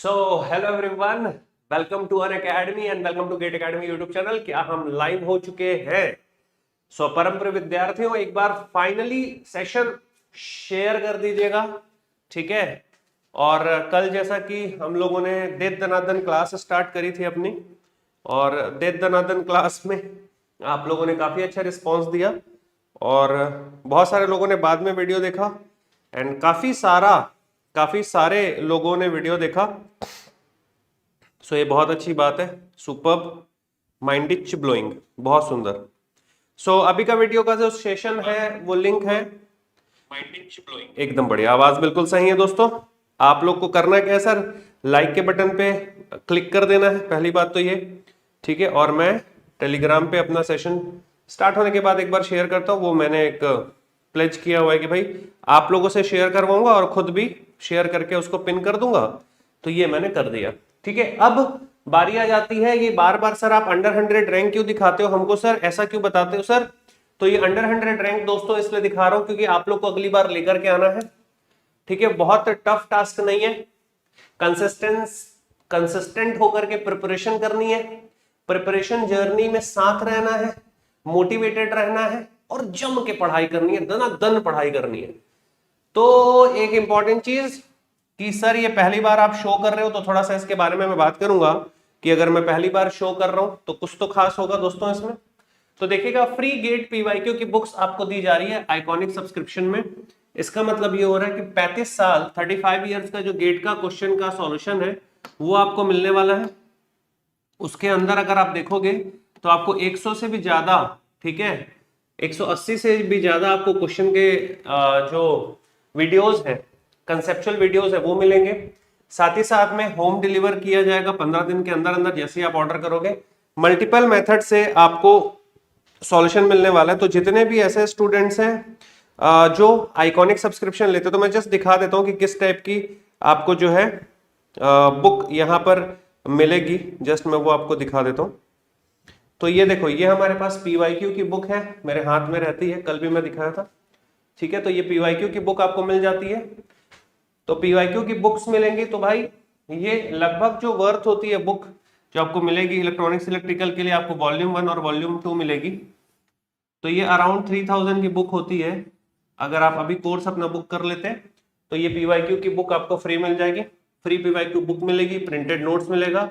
So hello everyone, welcome to Unacademy and welcome to GATE academy YouTube channel. क्या हम live हो चुके हैं? परम प्रिय विद्यार्थियों, एक बार फाइनली सेशन शेयर कर दीजिएगा, ठीक है। और कल जैसा कि हम लोगों ने दे दनादन क्लास स्टार्ट करी थी अपनी, और दे दनादन क्लास में आप लोगों ने काफी अच्छा रिस्पॉन्स दिया और बहुत सारे लोगों ने बाद में वीडियो देखा एंड काफी सारे लोगों ने वीडियो देखा। सो ये बहुत अच्छी बात है। सुपर्ब, माइंड ब्लोइंग, बहुत सुंदर। अभी का वीडियो का जो सेशन है वो लिंक है एकदम बढ़िया। आवाज बिल्कुल सही है दोस्तों। आप लोग को करना क्या है सर, लाइक के बटन पे क्लिक कर देना है, पहली बात तो ये, ठीक है। और मैं टेलीग्राम पे अपना सेशन स्टार्ट होने के बाद एक बार शेयर करता हूँ। वो मैंने एक प्लेज किया हुआ है कि भाई आप लोगों से शेयर करवाऊंगा और खुद भी शेयर करके उसको पिन कर दूंगा। तो ये मैंने कर दिया, ठीक है। अब बारी आ जाती है, ये बार बार सर आप अंडर 100 रैंक क्यों दिखाते हो हमको सर, ऐसा क्यों बताते हो सर? तो ये अंडर 100 रैंक दोस्तों इसलिए दिखा रहा हूं क्योंकि आप लोग को अगली बार लेकर के आना है, ठीक है। बहुत टफ टास्क नहीं है, कंसिस्टेंट होकर के प्रिपरेशन करनी है, प्रिपरेशन जर्नी में साथ रहना है, मोटिवेटेड रहना है और जम के पढ़ाई करनी है, दन पढ़ाई करनी है। तो एक इंपॉर्टेंट चीज कि सर ये पहली बार आप शो कर रहे हो, तो थोड़ा सा इसके बारे में मैं बात करूंगा कि अगर मैं पहली बार शो कर रहा हूं तो कुछ तो खास होगा दोस्तों इसमें। तो देखिएगा, फ्री गेट पीवाईक्यू की बुक्स आपको दी जा रही है आइकॉनिक सब्सक्रिप्शन में। इसका मतलब ये हो रहा है कि 35 साल 35 इयर्स का जो गेट का क्वेश्चन का सॉल्यूशन है वो आपको मिलने वाला है। उसके अंदर अगर आप देखोगे तो आपको 100 से भी ज्यादा, ठीक है, 180 से भी ज्यादा आपको क्वेश्चन के जो वीडियोस है, कंसेप्चुअल वीडियोस है, वो मिलेंगे। साथ ही साथ में होम डिलीवर किया जाएगा 15 दिन के अंदर अंदर, जैसे ही आप ऑर्डर करोगे। मल्टीपल मेथड से आपको सॉल्यूशन मिलने वाला है। तो जितने भी ऐसे स्टूडेंट्स हैं जो आइकॉनिक सब्सक्रिप्शन लेते हैं, तो मैं जस्ट दिखा देता हूं कि किस टाइप की आपको जो है बुक यहां पर मिलेगी। जस्ट मैं वो आपको दिखा देता हूं। तो ये देखो, ये हमारे पास पीवाईक्यू की बुक है, मेरे हाथ में रहती है, कल भी मैं दिखाया था, ठीक है। तो ये पीवाईक्यू की बुक आपको मिल जाती है। तो पीवाईक्यू की बुक्स मिलेंगी तो भाई ये लगभग जो वर्थ होती है बुक जो आपको मिलेगी इलेक्ट्रॉनिक्स इलेक्ट्रिकल के लिए, आपको वॉल्यूम 1 और वॉल्यूम 2 मिलेगी। तो ये अराउंड 3000 की बुक होती है। अगर आप अभी कोर्स अपना बुक कर लेते हैं तो ये पीवाईक्यू की बुक आपको फ्री मिल जाएगी। फ्री पीवाईक्यू बुक मिलेगी, प्रिंटेड नोट्स मिलेगा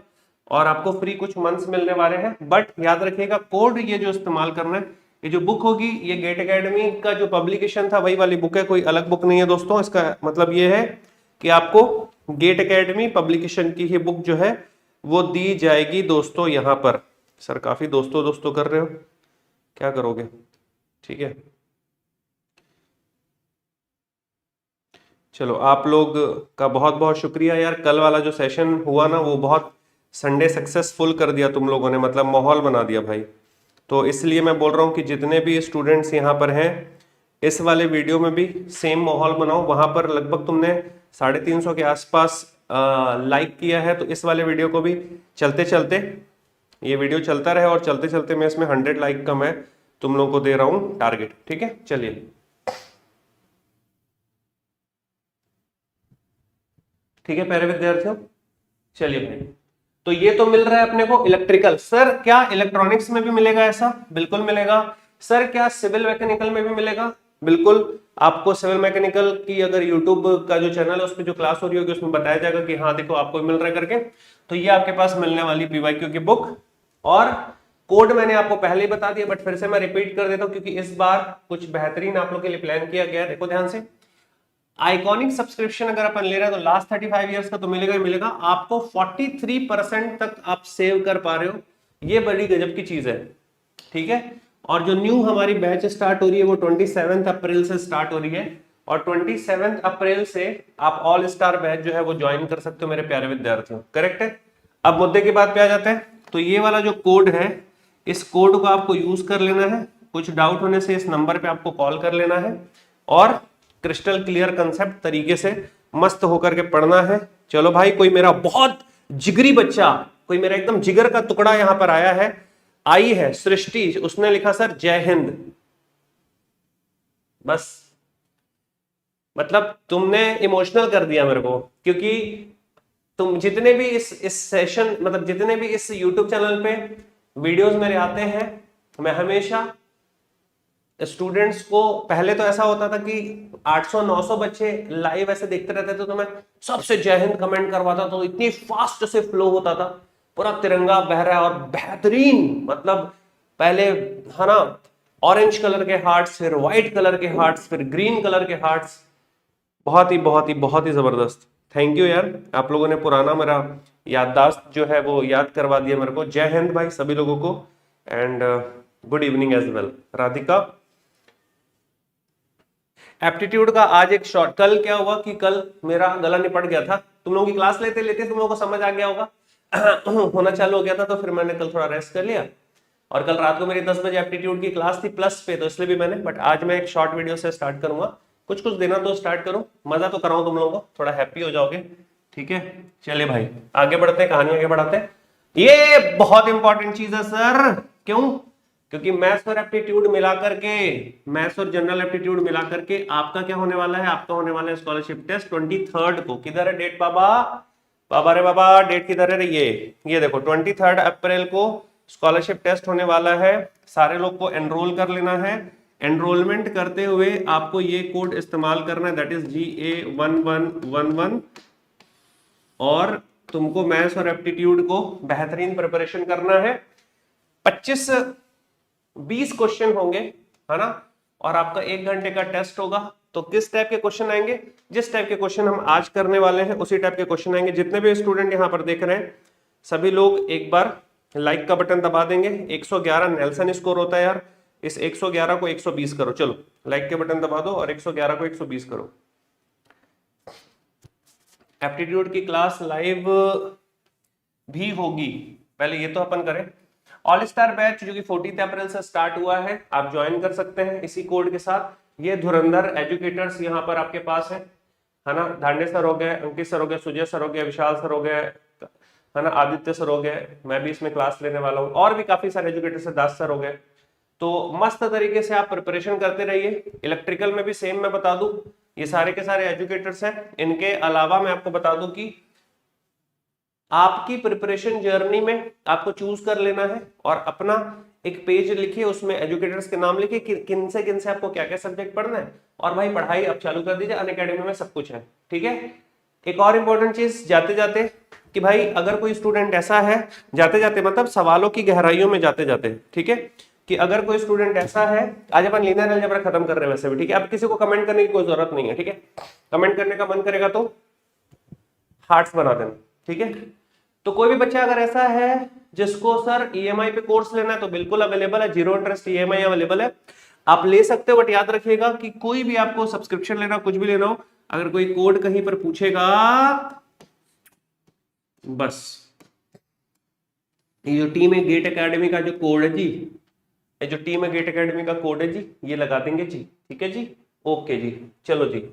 और आपको फ्री कुछ मंथ्स मिलने वाले हैं। बट याद रखिएगा, कोड ये जो इस्तेमाल करना है, ये जो बुक होगी ये गेट एकेडमी का जो पब्लिकेशन था वही वाली बुक है, कोई अलग बुक नहीं है दोस्तों। इसका मतलब ये है कि आपको गेट एकेडमी पब्लिकेशन की ही बुक जो है वो दी जाएगी दोस्तों यहाँ पर। सर काफी दोस्तों दोस्तों कर रहे हो, क्या करोगे, ठीक है। चलो, आप लोग का बहुत बहुत शुक्रिया यार। कल वाला जो सेशन हुआ ना वो बहुत संडे सक्सेसफुल कर दिया तुम लोगों ने, मतलब माहौल बना दिया भाई। तो इसलिए मैं बोल रहा हूँ कि जितने भी स्टूडेंट्स यहाँ पर हैं इस वाले वीडियो में भी सेम माहौल बनाओ। वहां पर लगभग तुमने 350 के आसपास लाइक किया है, तो इस वाले वीडियो को भी चलते चलते, ये वीडियो चलता रहे और चलते चलते मैं इसमें 100 लाइक का मैं तुम लोगों को दे रहा हूँ टारगेट, ठीक है। चलिए, ठीक है प्यारे विद्यार्थियों, चलिए भाई। तो ये तो मिल रहा है अपने को इलेक्ट्रिकल। सर क्या इलेक्ट्रॉनिक्स में भी मिलेगा ऐसा? बिल्कुल मिलेगा। सर क्या सिविल मैकेनिकल में भी मिलेगा? बिल्कुल। आपको सिविल मैकेनिकल की अगर यूट्यूब का जो चैनल है उसमें जो क्लास हो रही होगी उसमें बताया जाएगा कि हाँ देखो आपको मिल रहा है करके। तो ये आपके पास मिलने वाली पीवाईक्यू की बुक, और कोड मैंने आपको पहले ही बता दिया बट फिर से मैं रिपीट कर देता हूं क्योंकि इस बार कुछ बेहतरीन आप लोग के लिए प्लान किया गया है। देखो ध्यान से, आइकॉनिक सब्सक्रिप्शन अगर अपन ले रहे हैं तो लास्ट 35 इयर्स का तो मिलेगा ही मिलेगा। आपको 43% तक आप सेव कर पा रहे हो, ये बड़ी गजब की चीज है, ठीक है। और जो न्यू हमारी बैच स्टार्ट हो रही है वो 27 अप्रैल से स्टार्ट हो रही है, और 27 अप्रैल से आप ऑल स्टार बैच जो है वो ज्वाइन कर सकते हो मेरे प्यारे विद्यार्थियों, करेक्ट है। अब मुद्दे की बात पे आ जाते हैं। तो ये वाला जो कोड है, इस कोड को आपको यूज कर लेना है। कुछ डाउट होने से इस नंबर पे आपको कॉल कर लेना है और क्रिस्टल क्लियर कंसेप्ट तरीके से मस्त होकर के पढ़ना है। चलो भाई, कोई मेरा बहुत जिगरी बच्चा, कोई मेरा एकदम जिगर का टुकड़ा यहां पर आया है, आई है सृष्टि, उसने लिखा सर जय हिंद। बस, मतलब तुमने इमोशनल कर दिया मेरे को, क्योंकि तुम जितने भी इस सेशन मतलब जितने भी इस YouTube चैनल पे वीडियोस मेरे आते हैं, मैं हमेशा स्टूडेंट्स को, पहले तो ऐसा होता था कि 800-900 बच्चे लाइव ऐसे देखते रहते थे तो मैं सबसे जय हिंद कमेंट करवाता, तो इतनी फास्ट से फ्लो होता था, पूरा तिरंगा बह रहा है और बेहतरीन, मतलब पहले है ना ऑरेंज कलर के हार्ट्स, फिर व्हाइट कलर के हार्ट्स, फिर ग्रीन कलर के हार्ट्स, बहुत ही बहुत ही बहुत ही जबरदस्त। थैंक यू यार, आप लोगों ने पुराना मेरा याददाश्त जो है वो याद करवा दिया मेरे को। जय हिंद भाई सभी लोगों को, and good evening as well. Radhika, aptitude का आज एक शॉर्ट, कल क्या हुआ कि कल मेरा गला निपट गया था, तुम लोगों की क्लास लेते लेते तुम लोगों को समझ आ गया होगा होना चालू हो गया था, तो फिर मैंने कल थोड़ा रेस्ट कर लिया, और कल रात को मेरी 10 बजे एप्टीट्यूड की क्लास थी प्लस पे, तो इसलिए भी मैंने, बट आज मैं एक शॉर्ट वीडियो से स्टार्ट करूंगा, कुछ कुछ देना तो स्टार्ट करो, मजा तो कराऊं तुम लोगों को, थोड़ा हैप्पी हो जाओगे, ठीक है। चलिए भाई आगे बढ़ते हैं, कहानी आगे बढ़ाते हैं। ये बहुत इंपॉर्टेंट चीज है सर, क्यों? क्योंकि मैथ्स और एप्टीट्यूड मिला करके, मैथ्स और जनरल एप्टीट्यूड मिला करके आपका क्या होने वाला है, आपका होने वाला है स्कॉलरशिप टेस्ट 23 को। किधर है डेट बाबा? बाबा रे बाबा, डेट किधर है? ये देखो 23 अप्रैल को स्कॉलरशिप टेस्ट होने वाला है, सारे लोग को एनरोल कर लेना है। एनरोलमेंट करते हुए आपको ये कोड इस्तेमाल करना है, दैट इज GA1111, और तुमको मैथ्स और एप्टीट्यूड को बेहतरीन प्रिपरेशन करना है। 25-20 क्वेश्चन होंगे, है ना, और आपका 1 घंटे का टेस्ट होगा। तो किस टाइप के क्वेश्चन आएंगे? जिस टाइप के क्वेश्चन हम आज करने वाले हैं उसी टाइप के क्वेश्चन आएंगे। जितने भी स्टूडेंट यहां पर देख रहे हैं सभी लोग एक बार लाइक का बटन दबा देंगे। 111 नेल्सन स्कोर होता है यार, इस 111 को 120 करो, चलो लाइक के बटन दबा दो और 111 को 120 करो। एप्टीट्यूड की क्लास लाइव भी होगी, पहले ये तो अपन करें। ऑल स्टार बैच जो कि 14 अप्रैल से स्टार्ट हुआ है, आप ज्वाइन कर सकते हैं इसी कोड के साथ। ये धुरंधर एजुकेटर्स यहाँ पर आपके पास है ना, धांडे सर हो गए, अंकित सर हो गए, सुजय सर हो गए, विशाल सर हो गए, है ना, आदित्य सर हो गए, मैं भी इसमें क्लास लेने वाला हूँ, और भी काफी सारे एजुकेटर्स है, दास सर हो गए। तो मस्त तरीके से आप प्रिपरेशन करते रहिए। इलेक्ट्रिकल में भी सेम मैं बता दूं, ये सारे के सारे एजुकेटर्स हैं। इनके अलावा मैं आपको बता दूं कि आपकी प्रिपरेशन जर्नी में आपको चूज कर लेना है और अपना एक पेज लिखिए, उसमें एजुकेटर्स के नाम लिखिए, किन से आपको क्या क्या सब्जेक्ट पढ़ना है, और भाई पढ़ाई अब चालू कर दीजिए, अनअकैडमी में सब कुछ है, ठीक है। एक और इंपॉर्टेंट चीज जाते जाते कि भाई अगर कोई स्टूडेंट ऐसा है, जाते जाते मतलब सवालों की गहराइयों में जाते जाते, ठीक है, कि अगर कोई स्टूडेंट ऐसा है, आज अपन लीनियर अलजेब्रा खत्म कर रहे हैं वैसे भी, ठीक है, अब किसी को कमेंट करने की कोई जरूरत नहीं है, ठीक है, कमेंट करने का मन करेगा तो हार्ट्स बना देना, ठीक है। तो कोई भी बच्चा अगर ऐसा है जिसको सर EMI पे कोर्स लेना है तो बिल्कुल अवेलेबल है, 0 इंटरेस्ट EMI अवेलेबल है, आप ले सकते हो। बट याद रखिएगा कि कोई भी आपको सब्सक्रिप्शन लेना, कुछ भी लेना हो, अगर कोई कोड कहीं पर पूछेगा, बस ये जो टीम है गेट एकेडमी का जो कोड है जी, ये जो टीम है गेट एकेडमी का कोड है जी, ये लगा देंगे जी, ठीक है जी, ओके जी। चलो जी,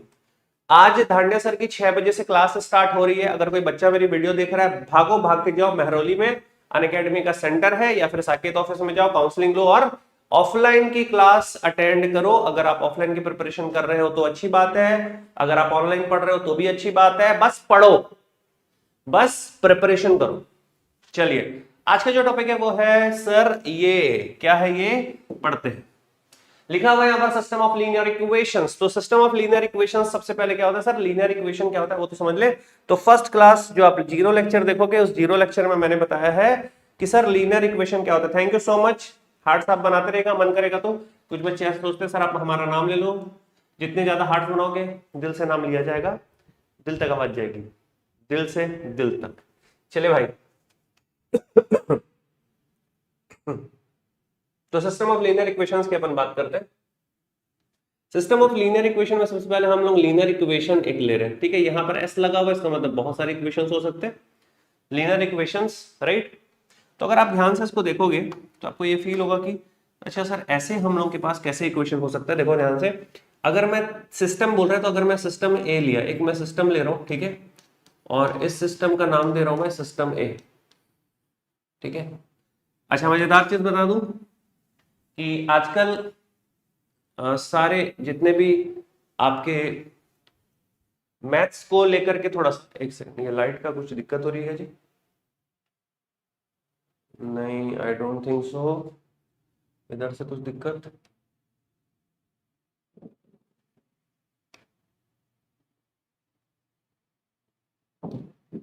आज धांडिया सर की 6 बजे से क्लास स्टार्ट हो रही है। अगर कोई बच्चा मेरी वीडियो देख रहा है, भागो भाग के जाओ, मेहरौली में अनअकैडमी का सेंटर है, या फिर साकेत ऑफिस में जाओ, काउंसलिंग लो और ऑफलाइन की क्लास अटेंड करो। अगर आप ऑफलाइन की प्रिपरेशन कर रहे हो तो अच्छी बात है, अगर आप ऑनलाइन पढ़ रहे हो तो भी अच्छी बात है, बस पढ़ो, बस प्रिपरेशन करो। चलिए आज का जो टॉपिक है वो है सर, ये क्या है, ये पढ़ते हैं। लिखा हुआ है यहाँ पर सिस्टम ऑफ लीनियर इक्वेशंस। तो सिस्टम ऑफ लीनियर इक्वेशंस सबसे पहले क्या होता है सर, लीनियर इक्वेशन क्या होता है वो तो समझ ले। तो फर्स्ट क्लास जो आप 0 लेक्चर देखोगे, उस 0 लेक्चर में मैंने बताया है कि सर लीनियर इक्वेशन क्या होता है। Thank you so much, hearts आप बनाते रहेगा, मन करेगा तो। कुछ बच्चे ऐसे सोचते हैं सर आप हमारा नाम ले लो, जितने ज्यादा हार्ट्स बनाओगे दिल से नाम लिया जाएगा, दिल तक आवाज जाएगी, दिल से दिल तक। चले भाई तो सिस्टम ऑफ लीनियर इक्वेशंस की अपन बात करते हैं। सिस्टम ऑफ लीनियर इक्वेशन में सबसे पहले हम लोग लीनियर इक्वेशन एक ले रहे हैं, ठीक है। यहां पर एस लगा हुआ है, इसका मतलब बहुत सारे इक्वेशंस हो सकते हैं, लीनियर इक्वेशंस, राइट। तो अगर आप ध्यान से इसको देखोगे तो आपको ये फील होगा कि अच्छा सर ऐसे हम लोग के पास कैसे इक्वेशन हो सकता है। देखो ध्यान से, अगर मैं सिस्टम बोल रहा है तो अगर मैं सिस्टम ए लिया, एक मैं सिस्टम ले रहा हूं, ठीक है, और इस सिस्टम का नाम दे रहा हूं मैं सिस्टम ए, ठीक है। अच्छा मजेदार चीज बता दूं कि आजकल सारे जितने भी आपके मैथ्स को लेकर के थोड़ा सा, एक सेकंड, ये लाइट का कुछ दिक्कत हो रही है जी? नहीं, आई डोंट थिंक सो, इधर से कुछ दिक्कत।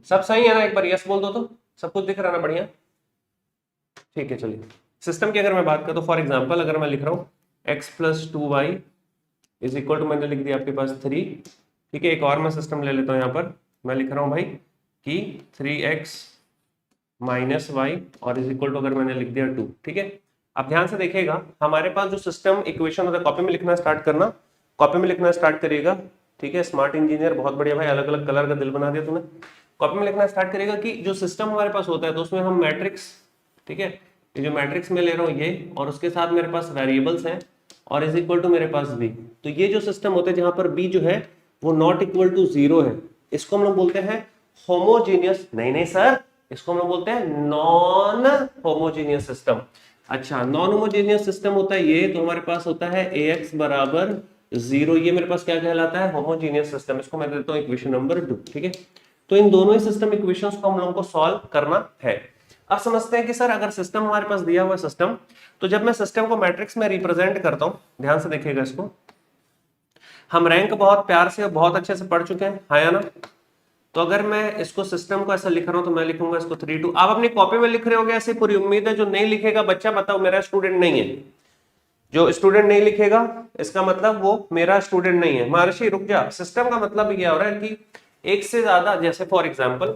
सब सही है ना? एक बार यस बोल दो तो सब कुछ दिख रहा है ना? बढ़िया, ठीक है। चलिए, सिस्टम की अगर मैं बात करूं तो फॉर एग्जांपल अगर मैं लिख रहा हूं x plus 2y is equal to, मैंने लिख दिया आपके पास 3, ठीक है। एक और मैं सिस्टम ले लेता हूं, यहां पर मैं लिख रहा हूं भाई कि 3x माइनस वाई और इज इक्वल टू, अगर मैंने लिख दिया 2, ठीक है। अब ध्यान से देखिएगा, हमारे पास जो सिस्टम इक्वेशन होता है, कॉपी में लिखना स्टार्ट करना, कॉपी में लिखना स्टार्ट करिएगा, ठीक है। स्मार्ट इंजीनियर, बहुत बढ़िया भाई, अलग अलग कलर का दिल बना दिया तूने। कॉपी में लिखना स्टार्ट करिएगा कि जो सिस्टम हमारे पास होता है तो उसमें हम मैट्रिक्स, ठीक है, ये जो मैट्रिक्स में ले रहा हूँ ये, और उसके साथ मेरे पास वेरिएबल्स हैं और इज इक्वल टू मेरे पास बी। तो ये जो सिस्टम होता है जहां पर बी जो है वो नॉट इक्वल टू 0 है, इसको हम लोग बोलते हैं होमोजीनियस, नहीं सर, इसको हम लोग बोलते हैं नॉन होमोजीनियस सिस्टम। अच्छा, नॉन होमोजीनियस सिस्टम होता है ये, तो हमारे पास होता है ax बराबर 0, ये मेरे पास क्या कहलाता है? Homogeneous system. इसको मैं देता हूं इक्वेशन नंबर 2, ठीक है। तो इन दोनों ही सिस्टम इक्वेशंस को हम लोगों को सॉल्व करना है। अब समझते हैं कि सर अगर सिस्टम हमारे पास दिया हुआ सिस्टम, तो जब मैं सिस्टम को मैट्रिक्स में रिप्रेजेंट करता हूं, ध्यान से देखिएगा इसको, हम रैंक बहुत प्यार से बहुत अच्छे से पढ़ चुके हैं, है ना? तो अगर मैं इसको सिस्टम को ऐसा लिख रहा हूं तो मैं लिखूंगा इसको 3 2। आप अपनी कॉपी में लिख रहे होगे ऐसे, पूरी उम्मीद है। जो नहीं लिखेगा बच्चा, बताओ मेरा स्टूडेंट नहीं है। जो स्टूडेंट नहीं लिखेगा इसका मतलब वो मेरा स्टूडेंट नहीं है। महर्षि रुक जा, सिस्टम का मतलब ये हो रहा है कि एक से ज्यादा, जैसे फॉर एग्जाम्पल,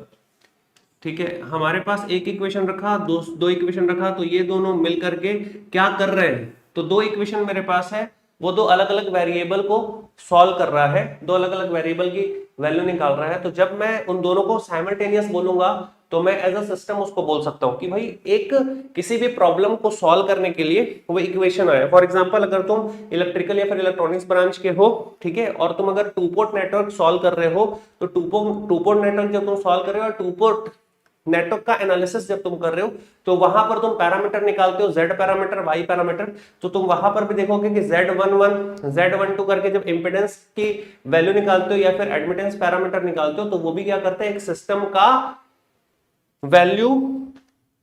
ठीक है, हमारे पास एक इक्वेशन रखा, दो इक्वेशन रखा, तो ये दोनों मिल करके क्या कर रहे हैं? तो दो इक्वेशन मेरे पास है, वो दो अलग अलग वेरिएबल को सॉल्व कर रहा है, दो अलग अलग वेरिएबल की वैल्यू निकाल रहा है। तो जब मैं उन दोनों को साइमल्टेनियस बोलूंगा तो मैं एज अ सिस्टम उसको बोल सकता हूं कि भाई एक किसी भी प्रॉब्लम को सॉल्व करने के लिए वो इक्वेशन आया। फॉर एग्जांपल, अगर तुम इलेक्ट्रिकल या फिर इलेक्ट्रॉनिक्स ब्रांच के हो, ठीक है, और तुम अगर टू पोर्ट नेटवर्क सॉल्व कर रहे हो, तो टू पोर्ट नेटवर्क जब तुम सॉल्व कर रहे हो, टू पोर्ट नेटवर्क का एनालिसिस जब तुम कर रहे हो, तो वहां पर तुम पैरामीटर निकालते हो, Z पैरामीटर, Y पैरामीटर। तो तुम वहां पर भी देखोगे कि Z11, Z12 करके जब इंपेडेंस की वैल्यू निकालते हो या फिर एडमिटेंस पैरामीटर निकालते हो, तो वो भी क्या करते हैं? एक सिस्टम का वैल्यू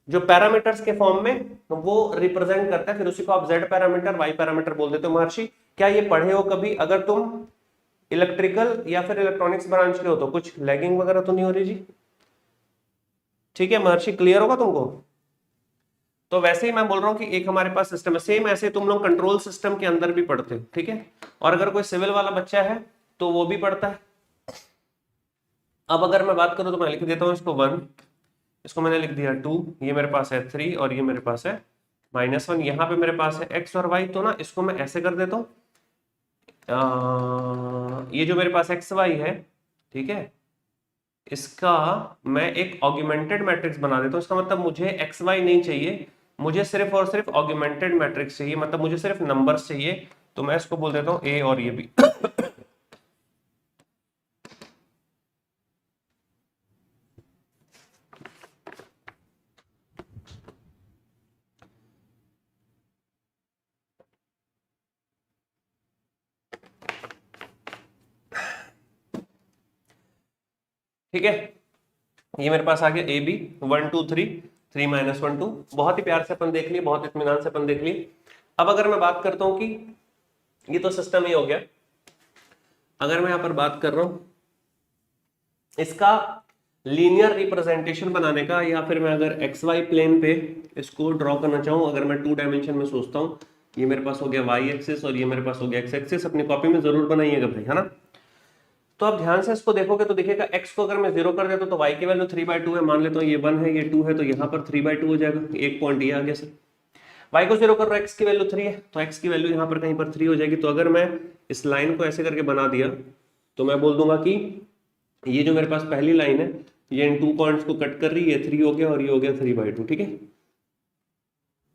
जो पैरामीटर्स के फॉर्म में वो रिप्रेजेंट करता है, फिर उसी को आप Z पैरामीटर, Y पैरामीटर बोल देते हो। महर्षि, क्या ये पढ़े हो कभी? अगर तुम इलेक्ट्रिकल या फिर इलेक्ट्रॉनिक्स ब्रांच के हो तो कुछ लैगिंग वगैरह तो नहीं हो रही जी? ठीक है महर्षि, क्लियर होगा तुमको? तो वैसे ही मैं बोल रहा हूं कि एक हमारे पास सिस्टम है, सेम ऐसे तुम लोग कंट्रोल सिस्टम के अंदर भी पढ़ते हो, ठीक है। और अगर कोई सिविल वाला बच्चा है तो वो भी पढ़ता है। अब अगर मैं बात करूं तो मैं लिख देता हूं इसको 1, इसको मैंने लिख दिया 2, ये मेरे पास है 3 और ये मेरे पास है -1। यहाँ पे मेरे पास है x और y, तो ना इसको मैं ऐसे कर देता हूँ, ये जो मेरे पास एक्स वाई है, ठीक है, इसका मैं एक ऑग्यूमेंटेड मैट्रिक्स बना देता हूं। इसका मतलब मुझे एक्स वाई नहीं चाहिए, मुझे सिर्फ और सिर्फ ऑग्यूमेंटेड मैट्रिक्स चाहिए, मतलब मुझे सिर्फ नंबर्स चाहिए। तो मैं इसको बोल देता हूं ए और ये बी। ठीक है, ये मेरे पास आ गया ए बी 1 2 3 3 -1 2। बहुत ही प्यार से अपन देख लिए, बहुत इत्मीनान से अपन देख लिए। अब अगर मैं बात करता हूं कि ये तो सिस्टम ही हो गया, अगर मैं यहां पर बात कर रहा हूं इसका लीनियर रिप्रेजेंटेशन बनाने का, या फिर मैं अगर एक्स वाई प्लेन पे इसको ड्रॉ करना चाहूं, अगर मैं 2 डायमेंशन में सोचता हूं, ये मेरे पास हो गया वाई एक्सिस और ये मेरे पास हो गया एक्स एक्सिस। अपनी कॉपी में जरूर बनाइएगा भाई, है ना? तो आप ध्यान से इसको देखोगे तो देखिएगा x को अगर मैं 0 कर देता तो y की वैल्यू 3/2 है, मान लेता हूँ ये 1 है ये 2 है, तो यहाँ पर 3/2 हो जाएगा। एक पॉइंट ये आ गया सर, y को 0 कर रहा है, x की वैल्यू 3 है, तो x की वैल्यू यहाँ पर कहीं पर 3 हो जाएगी। तो अगर मैं इस लाइन को ऐसे करके बना दिया तो मैं बोल दूंगा कि ये जो मेरे पास पहली लाइन है ये इन 2 पॉइंट्स को कट कर रही है, 3 हो गया और ये हो गया 3/2, ठीक है,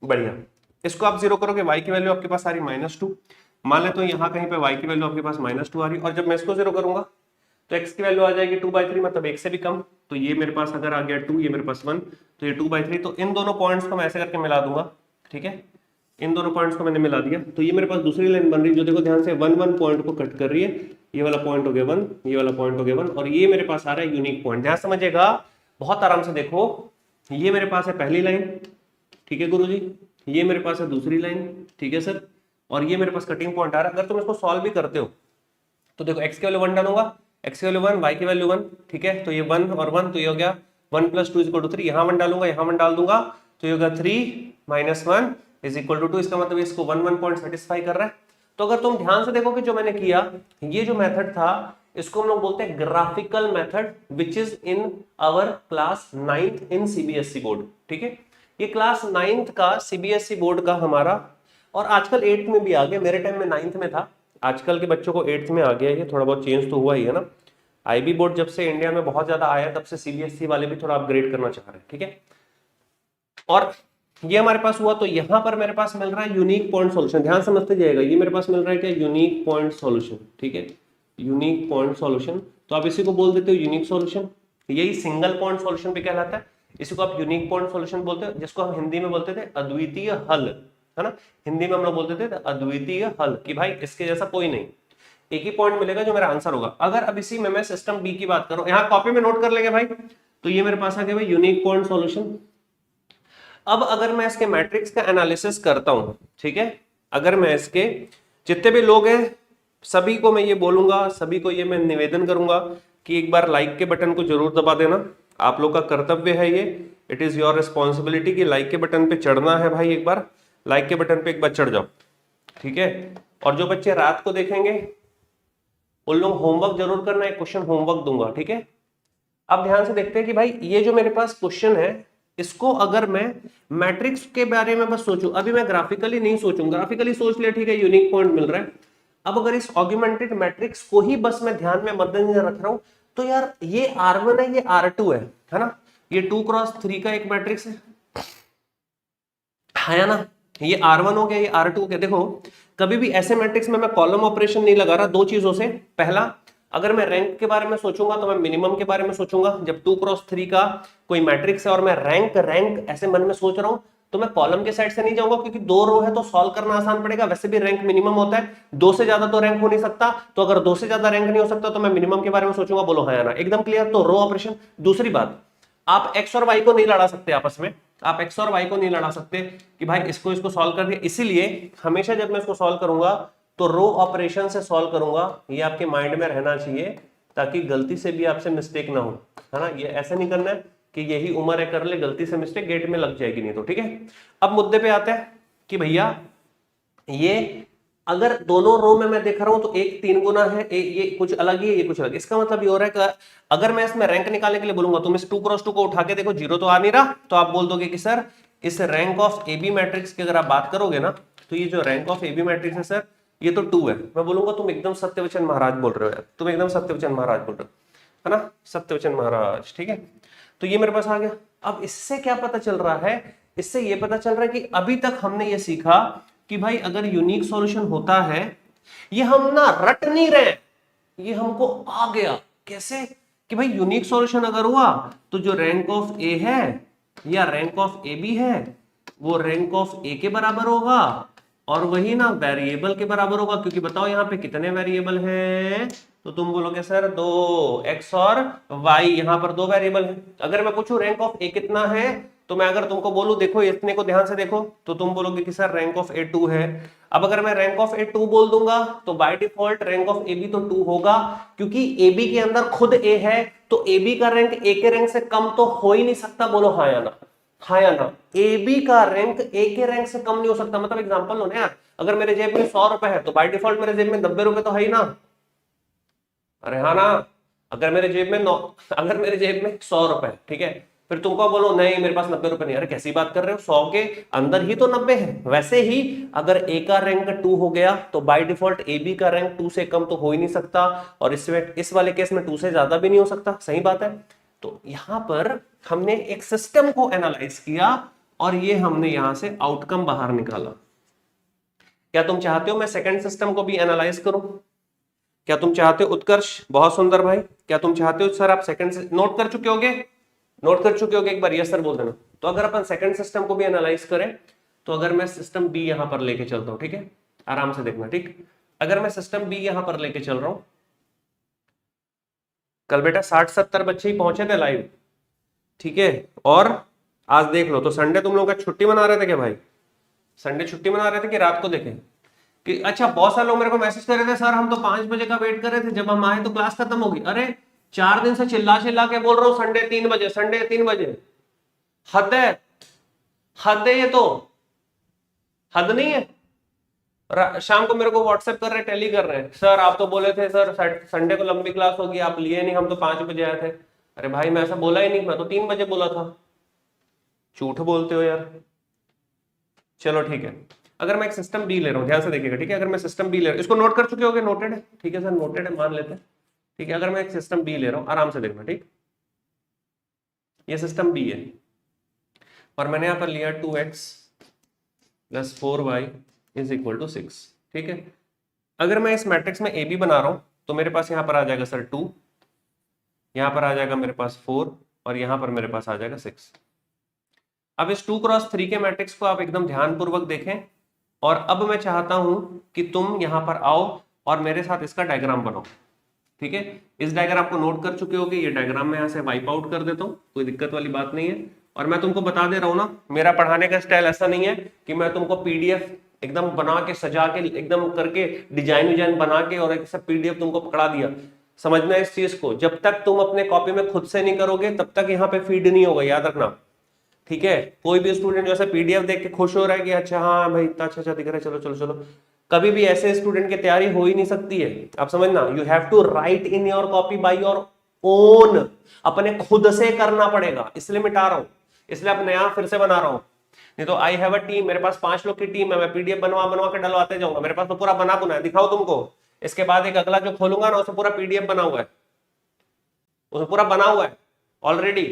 बढ़िया। इसको आप 0 करोगे, y की वैल्यू आपके पास आ रही -2, मान लेते हो यहाँ कहीं पे y की वैल्यू आपके पास -2 आ रही है, और जब मैं इसको 0 करूंगा तो x की वैल्यू आ जाएगी 2/3, मतलब 1 से भी कम। तो ये मेरे पास अगर आ गया 2, ये मेरे पास 1, तो ये 2/3। तो इन दोनों पॉइंट्स को मैं ऐसे करके मिला दूंगा, ठीक है, इन दोनों पॉइंट्स को मैंने मिला दिया, तो ये मेरे पास दूसरी लाइन बन रही है जो देखो ध्यान से 1 1 पॉइंट को कट कर रही है, ये वाला पॉइंट हो गया 1, ये वाला पॉइंट हो गया 1, और ये मेरे पास आ रहा है यूनिक पॉइंट। ध्यान समझिएगा, बहुत आराम से देखो, ये मेरे पास है पहली लाइन, ठीक है गुरुजी, ये मेरे पास है दूसरी लाइन, ठीक है सर, और ये मेरे पास कटिंग पॉइंट आ रहा है। अगर तुम इसको सॉल्व भी करते हो तो देखो x की वैल्यू 1 डालूंगा, x की वैल्यू 1, y की वैल्यू 1, ठीक है, तो ये 1 और 1 तो ये हो गया 1 + 2 = 3, यहाँ 1 डालूंगा, यहाँ 1 डाल दूंगा, तो ये होगा 3 - 1 = 2। इसका मतलब इसको 1 1 पॉइंट सेटिस्फाई कर रहा है। तो अगर तुम ध्यान से देखो कि जो मैंने किया, ये जो मेथड था इसको हम लोग बोलते हैं graphical method, which is in our class 9th in CBSE board, ठीक है। ये क्लास 9th का सीबीएसई बोर्ड का हमारा, और आजकल 8th में भी आ गया, मेरे टाइम में 9th में था, आजकल के बच्चों को 8th में आ गया, ये थोड़ा बहुत चेंज तो हुआ ही है ना। आईबी बोर्ड जब से इंडिया में बहुत ज्यादा आया तब से सीबीएसई वाले भी थोड़ा अपग्रेड करना चाह रहे हैं, ठीक है। और ये हमारे पास हुआ, तो यहां पर मेरे पास मिल रहा है यूनिक पॉइंट सॉल्यूशन। ध्यान समझते जाएगा, ये मेरे पास मिल रहा है क्या, यूनिक पॉइंट सॉल्यूशन, ठीक है, यूनिक पॉइंट सॉल्यूशन। तो आप इसी को बोल देते हो यूनिक सॉल्यूशन, यही सिंगल पॉइंट सॉल्यूशन भी कहलाता है, इसी को आप यूनिक पॉइंट सॉल्यूशन बोलते हो, जिसको हम हिंदी में बोलते थे अद्वितीय हल, है ना। हिंदी में हम लोग बोलते थे अद्वितीय हल, कि भाई इसके जैसा कोई नहीं, एक ही पॉइंट मिलेगा जो मेरा आंसर होगा। अगर अब इसी में मैं सिस्टम बी की बात करूं, यहाँ कॉपी में नोट कर लेंगे भाई, तो ये मेरे पास आ गया भाई यूनिक पॉइंट सॉल्यूशन। अब अगर मैं इसके मैट्रिक्स का एनालिसिस करता हूं, ठीक है, अगर मैं इसके जितने भी लोग हैं सभी को मैं ये बोलूंगा, सभी को ये मैं निवेदन करूंगा कि एक बार लाइक के बटन को जरूर दबा देना, आप लोग का कर्तव्य है ये, इट इज योर रिस्पॉन्सिबिलिटी कि लाइक के बटन पे चढ़ना है भाई, एक बार लाइक के बटन पे एक बार चढ़ जाओ, ठीक है। और जो बच्चे रात को देखेंगे उन लोग होमवर्क जरूर करना, एक क्वेश्चन होमवर्क दूंगा, ठीक है। अब ध्यान से देखते हैं कि भाई ये जो मेरे पास क्वेश्चन है, इसको अगर मैं मैट्रिक्स के बारे में बस सोचूं, अभी मैं ग्राफिकली नहीं सोचूं, ग्राफिकली सोच लिया, ठीक है, यूनिक पॉइंट मिल रहा है। अब अगर इस ऑगमेंटेड मैट्रिक्स को ही बस मैं ध्यान में मद्देनजर रख रहा हूं, तो यार ये R1 है, ये R2 है ना, ये 2 × 3 का एक मैट्रिक्स है ना, ये R1 हो गया, ये R2 हो गया। देखो कभी भी ऐसे मैट्रिक्स में मैं कॉलम ऑपरेशन नहीं लगा रहा, दो चीजों से, पहला अगर मैं रैंक के बारे में सोचूंगा तो मैं मिनिमम के बारे में सोचूंगा। जब 2 × 3 का कोई मैट्रिक्स है और मैं रैंक ऐसे मन में सोच रहा हूं, तो मैं कॉलम के साइड से नहीं जाऊंगा, क्योंकि 2 रो है तो सॉल्व करना आसान पड़ेगा, वैसे भी रैंक मिनिमम होता है, 2 से ज्यादा तो रैंक हो नहीं सकता, तो अगर 2 से ज्यादा रैंक नहीं हो सकता तो मैं मिनिमम के बारे में सोचूंगा। बोलो हाँ या ना, एकदम क्लियर। तो रो ऑपरेशन। दूसरी बात, आप एक्स और वाई को नहीं लड़ा सकते आपस में, आप एक्स और वाई को नहीं लड़ा सकते कि भाई इसको सॉल्व कर दिया, इसीलिए हमेशा जब मैं इसको सॉल्व करूंगा तो रो ऑपरेशन से सॉल्व करूंगा, ये आपके माइंड में रहना चाहिए, ताकि गलती से भी आपसे मिस्टेक ना हो, है ना। ये ऐसे नहीं करना है कि यही उम्र है कर ले, गलती से मिस्टेक गेट में लग जाएगी नहीं तो, ठीक है। अब मुद्दे पे आते हैं कि भैया ये अगर दोनों रो में मैं देख रहा हूं तो एक 3 गुना है, ये कुछ अलग ही है, ये कुछ अलग। इसका मतलब ये हो रहा है कि अगर मैं इसमें रैंक निकालने के लिए बोलूंगा, तुम इस 2 × 2 को उठा के देखो, 0 तो आ नहीं रहा, तो आप बोल दोगे कि सर इस rank of A B matrix की अगर आप बात करोगे ना, तो ये जो rank of A B matrix है सर, ये तो 2 है। मैं बोलूंगा तुम एकदम सत्यवचन महाराज बोल रहे हो यार, तुम एकदम सत्यवचन महाराज बोल रहे हो, है ना, सत्यवचन महाराज, ठीक है। तो ये मेरे पास आ गया। अब इससे क्या पता चल रहा है, इससे ये पता चल रहा है कि अभी तक हमने ये सीखा कि भाई अगर यूनिक सॉल्यूशन होता है, ये हम ना रट नहीं रहे, ये हमको आ गया कैसे कि भाई यूनिक सॉल्यूशन अगर हुआ तो जो रैंक ऑफ ए है या रैंक ऑफ ए बी है वो रैंक ऑफ ए के बराबर होगा, और वही ना वेरिएबल के बराबर होगा, क्योंकि बताओ यहाँ पे कितने वेरिएबल हैं, तो तुम बोलोगे सर 2, x और y, यहाँ पर 2 वेरिएबल है। अगर मैं पूछूं रैंक ऑफ ए कितना है, तो मैं अगर तुमको बोलूं देखो इतने को ध्यान से देखो, तो तुम बोलोगे कि सर रैंक ऑफ ए 2 है। अब अगर मैं रैंक ऑफ ए 2 बोल दूंगा तो by default rank of A B तो 2 होगा, क्योंकि ए बी के अंदर खुद ए है, तो ए बी का रैंक ए के रैंक से कम तो हो ही नहीं सकता। बोलो हाँ या ना, हाँ या ना, ए बी का रैंक ए के रैंक से कम नहीं हो सकता। मतलब एग्जांपल लो ना यार, अगर मेरे जेब में 100 रुपए है तो बाय डिफॉल्ट मेरे जेब में 90 रुपए तो है ही ना, अरे हाँ ना। अगर मेरे जेब में 100 रुपए, ठीक है, फिर तुमको बोलो नहीं मेरे पास 90 रुपए नहीं, अरे कैसी बात कर रहे हो, 100 के अंदर ही तो 90 है। वैसे ही अगर ए का रैंक 2 हो गया तो बाय डिफॉल्ट ए बी का रैंक 2 से कम तो हो ही नहीं सकता, और इस वाले केस में 2 से ज्यादा भी नहीं हो सकता, सही बात है। तो यहां पर हमने एक सिस्टम को एनालाइज किया और ये हमने यहां से आउटकम बाहर निकाला। क्या तुम चाहते हो मैं सेकंड सिस्टम को भी एनालाइज करूं? क्या तुम चाहते हो उत्कर्ष? बहुत सुंदर भाई, क्या तुम चाहते हो सर आप सेकंड से नोट कर चुके होगे? नोट कर चुके होगे, एक बार यस सर बोल देना। तो अगर अपन सेकंड सिस्टम को भी एनालाइज करें, तो अगर मैं सिस्टम बी यहां पर लेके चलता हूं, ठीक है, आराम से देखना, ठीक, अगर मैं सिस्टम बी यहां पर लेके चल रहा हूं कल बेटा 60-70 बच्चे ही पहुंचे थे लाइव, ठीक है। और आज देख लो, तो संडे तुम लोग का छुट्टी मना रहे थे क्या भाई? संडे छुट्टी मना रहे थे कि रात को देखें कि अच्छा बहुत सारे लोग मेरे को मैसेज कर रहे थे, सर हम तो 5 बजे का वेट कर रहे थे, जब हम आए तो क्लास खत्म होगी। अरे 4 दिन से चिल्ला चिल्ला के बोल रहा हूँ संडे 3 बजे, संडे 3 बजे। हद है, हद है, ये तो हद नहीं है। शाम को मेरे को व्हाट्सएप कर रहे हैं, टेली कर रहे हैं, सर आप तो बोले थे सर संडे को लंबी क्लास होगी, आप लिए नहीं, हम तो 5 बजे आए थे। अरे भाई मैं ऐसा बोला ही नहीं, मैं तो 3 बजे बोला था। झूठ बोलते हो यार। चलो ठीक है, अगर मैं एक सिस्टम बी ले रहा हूँ, ध्यान से देखिएगा, ठीक है। अगर मैं सिस्टम बी ले रहा हूँ, इसको नोट कर चुके होगे, नोटेड है, ठीक है सर, नोटेड है, मान लेते हैं, ठीक है। अगर मैं एक सिस्टम बी ले रहा हूँ, आराम से देखना, ठीक। ये सिस्टम बी है और मैंने यहां पर लिया 2x + 4y = 6, ठीक है। अगर मैं इस मैट्रिक्स में ए बी बना रहा हूं तो मेरे पास यहां पर आ जाएगा सर 2, यहां पर आ जाएगा मेरे पास 4 और यहां पर मेरे पास आ जाएगा 6। अब इस 2x3 के मैट्रिक्स को आप एकदम ध्यानपूर्वक देखें और अब मैं चाहता हूं कि तुम यहां पर आओ और मेरे साथ इसका डायग्राम बनाओ, ठीक है। इस डायग्राम को नोट कर चुके होगे, ये डायग्राम मैं यहां से वाइप आउट कर देता हूं, कोई दिक्कत वाली बात नहीं है। और मैं तुमको बता दे रहा हूं ना, मेरा पढ़ाने का स्टाइल ऐसा नहीं है कि मैं तुमको पीडीएफ एकदम बना के सजा के एकदम करके डिजाइन बना के और एक सब पीडीएफ तुमको पकड़ा दिया। समझना इस चीज को, जब तक तुम अपने कॉपी में खुद से नहीं करोगे तब तक यहाँ पे फीड नहीं होगा, याद रखना, ठीक है। कोई भी स्टूडेंट जो है पीडीएफ देख के खुश हो रहा है कि अच्छा हाँ भाई इतना अच्छा दिख रहा है, चलो चलो चलो, कभी भी ऐसे स्टूडेंट की तैयारी हो ही नहीं सकती है। आप समझना, you have to write in your copy by your own, अपने खुद से करना पड़ेगा। इसलिए मिटा रहा हूं, इसलिए अब नया फिर से बना रहा हूं। नहीं तो आई हैव अ टीम, मेरे पास 5 लोग की टीम है, मैं पीडीएफ बनवा के डलवाते जाऊंगा, मेरे पास तो पूरा बना बुना है, दिखाओ तुमको। इसके बाद एक अगला जो खोलूंगा ना, उसमें पूरा पीडीएफ बना हुआ है, उसमें पूरा बना हुआ है ऑलरेडी,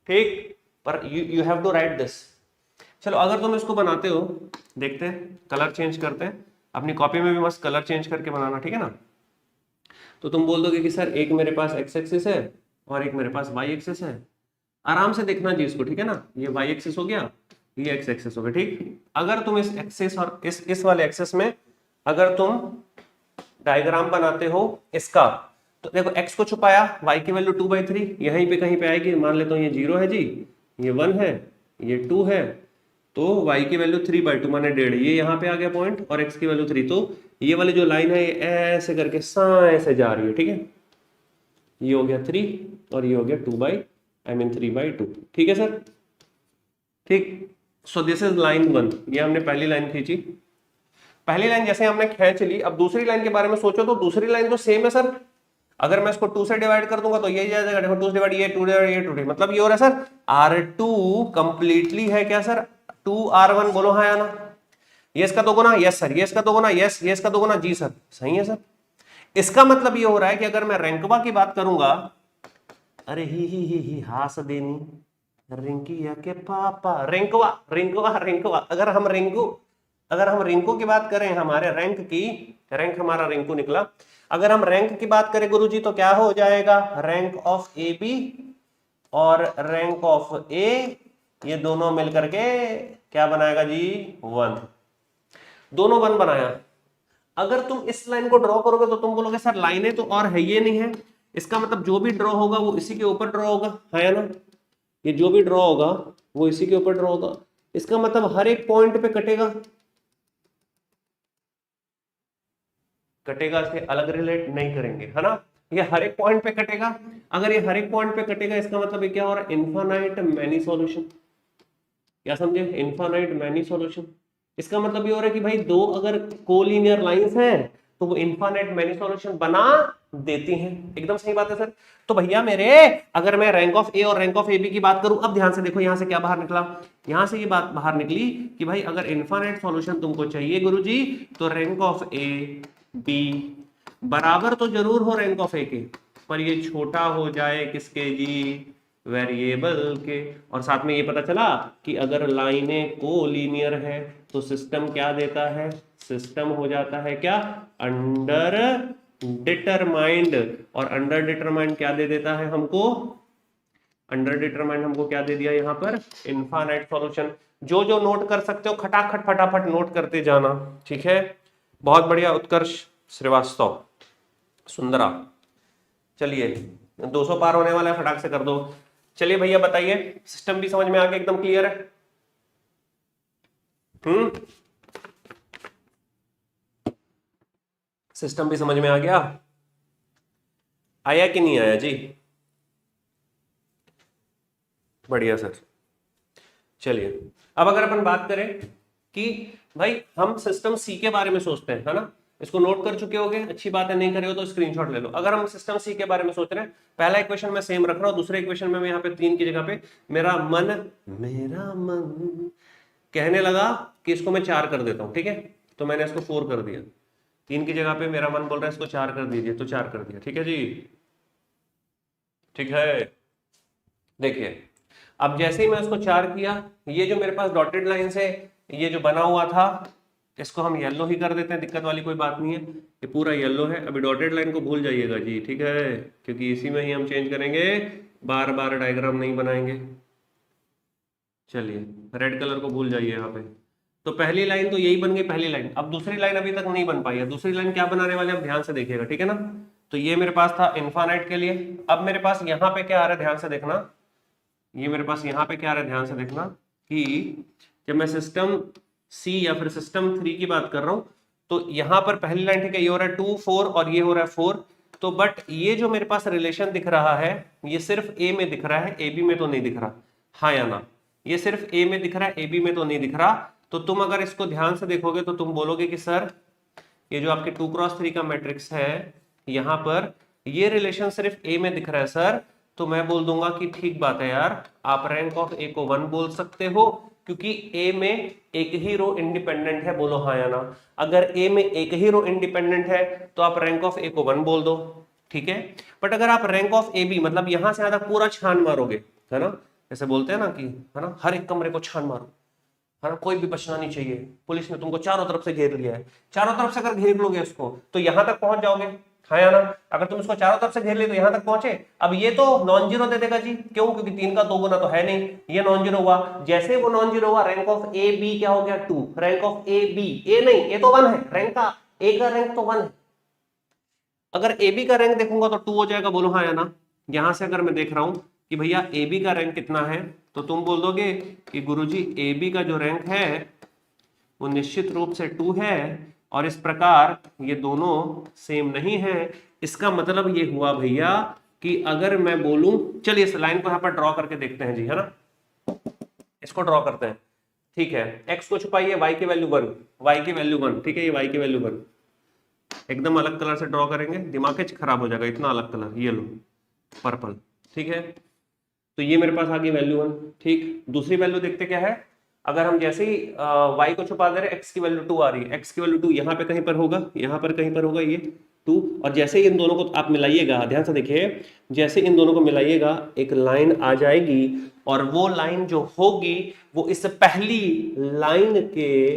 ठीक। पर you have to write this. चलो अगर तुम इसको बनाते हो, देखते हैं, कलर चेंज करते हैं, अपनी कॉपी में भी मस्त कलर चेंज करके बनाना, ठीक है ना। तो तुम बोल दोगे कि सर एक मेरे पास एक्स एक्सिस है और एक मेरे पास वाई एक्सिस है। आराम से देखना जी इसको, ठीक है ना। ये वाई एक्सिस हो गया, ये एक्स एक्सिस हो गया, ठीक। अगर तुम इस एक्सिस और इस वाले एक्सिस में अगर तुम डायग्राम बनाते हो इसका, तो देखो x को छुपाया, y की वैल्यू 2/3 यहीं पे कहीं पे आएगी, मान लेता हूं ये 0 है जी, ये 1 है, ये 2 है, तो y की वैल्यू 3/2 माने 1.5, ये यहाँ पे आ गया पॉइंट, और x की वैल्यू 3, तो ये वाली जो लाइन है ये ऐसे करके ऐसे जा रही है, ठीक है। ये हो गया 3 और ये हो गया 3/2, ठीक है सर, ठीक। सो दिस इज लाइन 1, ये हमने पहली लाइन खींची। पहली लाइन जैसे हमने खींच ली, अब दूसरी लाइन के बारे में सोचो तो दूसरी लाइन तो सेम है सर। अगर मैं इसको 2 से डिवाइड कर दूंगा तो ये जाएगा, देखो 2 से डिवाइड, ये 2 डिवाइड, ये 2, मतलब ये हो रहा है सर R2 कंप्लीटली है क्या सर, 2R1, बोलो हाँ या ना। ये इसका दोगुना, यस सर, ये इसका दोगुना, यस, ये इसका दोगुना, जी सर, सही है सर। इसका मतलब ये हो रहा है कि अगर मैं रैंकवा की बात करूंगा, अरे ही हास देनी रिंकी या के पापा, रैंकवा रिंकवा रिंकवा, अगर हम रिंकू की बात करें, हमारे रैंक की, रैंक हमारा रिंकू निकला, अगर हम रैंक की बात करें गुरुजी तो क्या हो जाएगा, रैंक ऑफ ए बी और रैंक ऑफ ए, ये दोनों मिलकर के क्या बनाएगा जी, 1, दोनों 1 बनाया। अगर तुम इस लाइन को ड्रॉ करोगे तो तुम बोलोगे सर लाइनें तो और है ये नहीं है, इसका मतलब जो भी ड्रॉ होगा वो इसी के ऊपर ड्रॉ होगा, है या ना। ये जो भी ड्रॉ होगा वो इसी के ऊपर ड्रॉ होगा, इसका मतलब हर एक पॉइंट पे कटेगा, इससे अलग रिलेट नहीं करेंगे, है ना। ये हर एक पॉइंट पे कटेगा। अगर ये हर एक पॉइंट पे कटेगा इसका मतलब ये क्या हो रहा है, इनफाइनाइट मैनी सॉल्यूशन, क्या समझे, इनफाइनाइट मैनी सॉल्यूशन। इसका मतलब ये हो रहा है कि भाई दो अगर कोलिनियर लाइंस हैं तो वो इनफाइनाइट मैनी सॉल्यूशन बना देती हैं, एकदम सही बात है सर। तो भैया मेरे, अगर मैं रैंक ऑफ ए और रैंक ऑफ ए बी की बात करूं, अब ध्यान से देखो यहां से क्या बाहर निकला, यहां से ये बात बाहर निकली कि भाई अगर इनफाइनाइट सॉल्यूशन तुमको चाहिए गुरुजी, तो रैंक ऑफ ए बी बराबर तो जरूर हो रैंक ऑफ ए के, पर ये छोटा हो जाए किसके जी, वेरिएबल के। और साथ में ये पता चला कि अगर लाइनें कोलिनियर है तो सिस्टम क्या देता है, सिस्टम हो जाता है क्या, अंडर डिटरमाइंड। और अंडर डिटरमाइंड क्या दे देता है हमको, अंडर डिटरमाइंड हमको क्या दे दिया यहाँ पर, इनफाइनाइट सॉल्यूशन। जो जो नोट कर सकते हो खटाखट फटाफट नोट करते जाना, ठीक है। बहुत बढ़िया उत्कर्ष श्रीवास्तव, सुंदरा। चलिए 200 पार होने वाला है, फटाक से कर दो। चलिए भैया बताइए, सिस्टम भी समझ में आ गया, एकदम क्लियर है? सिस्टम भी समझ में आ गया, आया कि नहीं आया जी? बढ़िया सर। चलिए अब अगर अपन बात करें कि भाई हम सिस्टम सी के बारे में सोचते हैं, है ना, इसको नोट कर चुके होगे, अच्छी बात है, नहीं करे हो तो स्क्रीनशॉट ले लो। अगर हम सिस्टम सी के बारे में सोच रहे हैं, पहला इक्वेशन मैं सेम रख रहा हूं, दूसरे इक्वेशन में मैं यहाँ पे 3 की जगह पे मेरा मन कहने लगा कि इसको मैं 4 कर देता हूं, ठीक है, तो मैंने इसको 4 कर दिया। 3 की जगह पे मेरा मन बोल रहा है इसको 4 कर दीजिए, तो 4 कर दिया, ठीक है जी, ठीक है। देखिए अब जैसे ही मैं उसको 4 किया, ये जो मेरे पास डॉटेड लाइन है, ये जो बना हुआ था, इसको हम येलो ही कर देते हैं, दिक्कत वाली कोई बात नहीं है, ये पूरा येलो है। अभी डॉटेड लाइन को भूल जाइएगा जी, ठीक है, क्योंकि इसी में ही हम चेंज करेंगे, बार बार डायग्राम नहीं बनाएंगे। चलिए रेड कलर को भूल जाइए यहाँ पे। तो पहली लाइन तो यही बन गई, पहली लाइन। अब दूसरी लाइन अभी तक नहीं बन पाई है, दूसरी लाइन क्या बनाने वाले, अब ध्यान से देखिएगा, ठीक है ना। तो ये मेरे पास था इन्फानाइट के लिए। अब मेरे पास यहाँ पे क्या आ रहा है, ध्यान से देखना, ये मेरे पास यहाँ पे क्या आ रहा है, ध्यान से देखना कि जब मैं सिस्टम सी या फिर सिस्टम 3 की बात कर रहा हूं, तो यहां पर पहली लाइन, ठीक है, ये हो रहा है 2 4 और ये हो रहा है 4। तो बट ये जो मेरे पास रिलेशन दिख रहा है, ये सिर्फ ए में दिख रहा है, ए बी में तो नहीं दिख रहा, हाँ या ना, ये सिर्फ ए में दिख रहा है, ए बी में तो नहीं दिख रहा। तो तुम अगर इसको ध्यान से देखोगे तो तुम बोलोगे कि सर ये जो आपके 2x3 का मैट्रिक्स है, यहां पर ये रिलेशन सिर्फ ए में दिख रहा है सर, तो मैं बोल दूंगा कि ठीक बात है यार, आप रैंक ऑफ ए को 1 बोल सकते हो, क्योंकि ए में एक ही रो इंडिपेंडेंट है, बोलो हाँ या ना। अगर ए में एक ही रो इंडिपेंडेंट है तो आप रैंक ऑफ ए को 1 बोल दो, ठीक है। बट अगर आप रैंक ऑफ ए बी, मतलब यहां से ज्यादा पूरा छान मारोगे, है ना, जैसे बोलते हैं ना कि, है ना, हर एक कमरे को छान मारो, है ना, कोई भी बचना नहीं चाहिए, पुलिस ने तुमको चारों तरफ से घेर लिया है, चारों तरफ से अगर घेर लोगे उसको तो यहां तक पहुंच जाओगे, हाँ या ना। अगर तुम इसको चारों तरफ से घेर ले तो यहां तक पहुंचे। अब ये तो नॉन जीरो दे देगा जी, क्यों, क्योंकि 3 का 2 गुना तो है नहीं, ये नॉन जीरो हुआ। जैसे वो नॉन जीरो हुआ, रैंक ऑफ ए बी क्या हो गया, 2, रैंक ऑफ ए बी, ए नहीं, ए तो 1 है, रैंक का, ए का रैंक तो 1 है। अगर ए बी का रैंक देखूंगा तो 2 हो जाएगा, बोलो हाँ या ना। यहां से अगर मैं देख रहा हूं कि भैया ए बी का रैंक कितना है, तो तुम बोल दोगे कि गुरुजी ए बी का जो रैंक है वो निश्चित रूप से 2 है, और इस प्रकार ये दोनों सेम नहीं है। इसका मतलब ये हुआ भैया कि अगर मैं बोलूं, चलिए इस लाइन को यहां पर ड्रॉ करके देखते हैं जी, है ना, इसको ड्रॉ करते हैं, ठीक है। x को छुपाइए, y की वैल्यू 1, y की वैल्यू 1, ठीक है, ये y की वैल्यू 1, एकदम अलग कलर से ड्रॉ करेंगे, दिमाग खराब हो जाएगा, इतना अलग कलर, ये लो पर्पल, ठीक है। तो ये मेरे पास आ गई वैल्यू 1, ठीक। दूसरी वैल्यू देखते क्या है, अगर हम जैसे ही y को छुपा दे रहे, x की वैल्यू 2 आ रही है, x की वैल्यू 2 यहाँ पे कहीं पर होगा, यहाँ पर कहीं पर होगा ये 2, और जैसे ही इन दोनों को आप मिलाइएगा, ध्यान से देखिए, जैसे इन दोनों को मिलाइएगा एक लाइन आ जाएगी, और वो लाइन जो होगी वो इस पहली लाइन के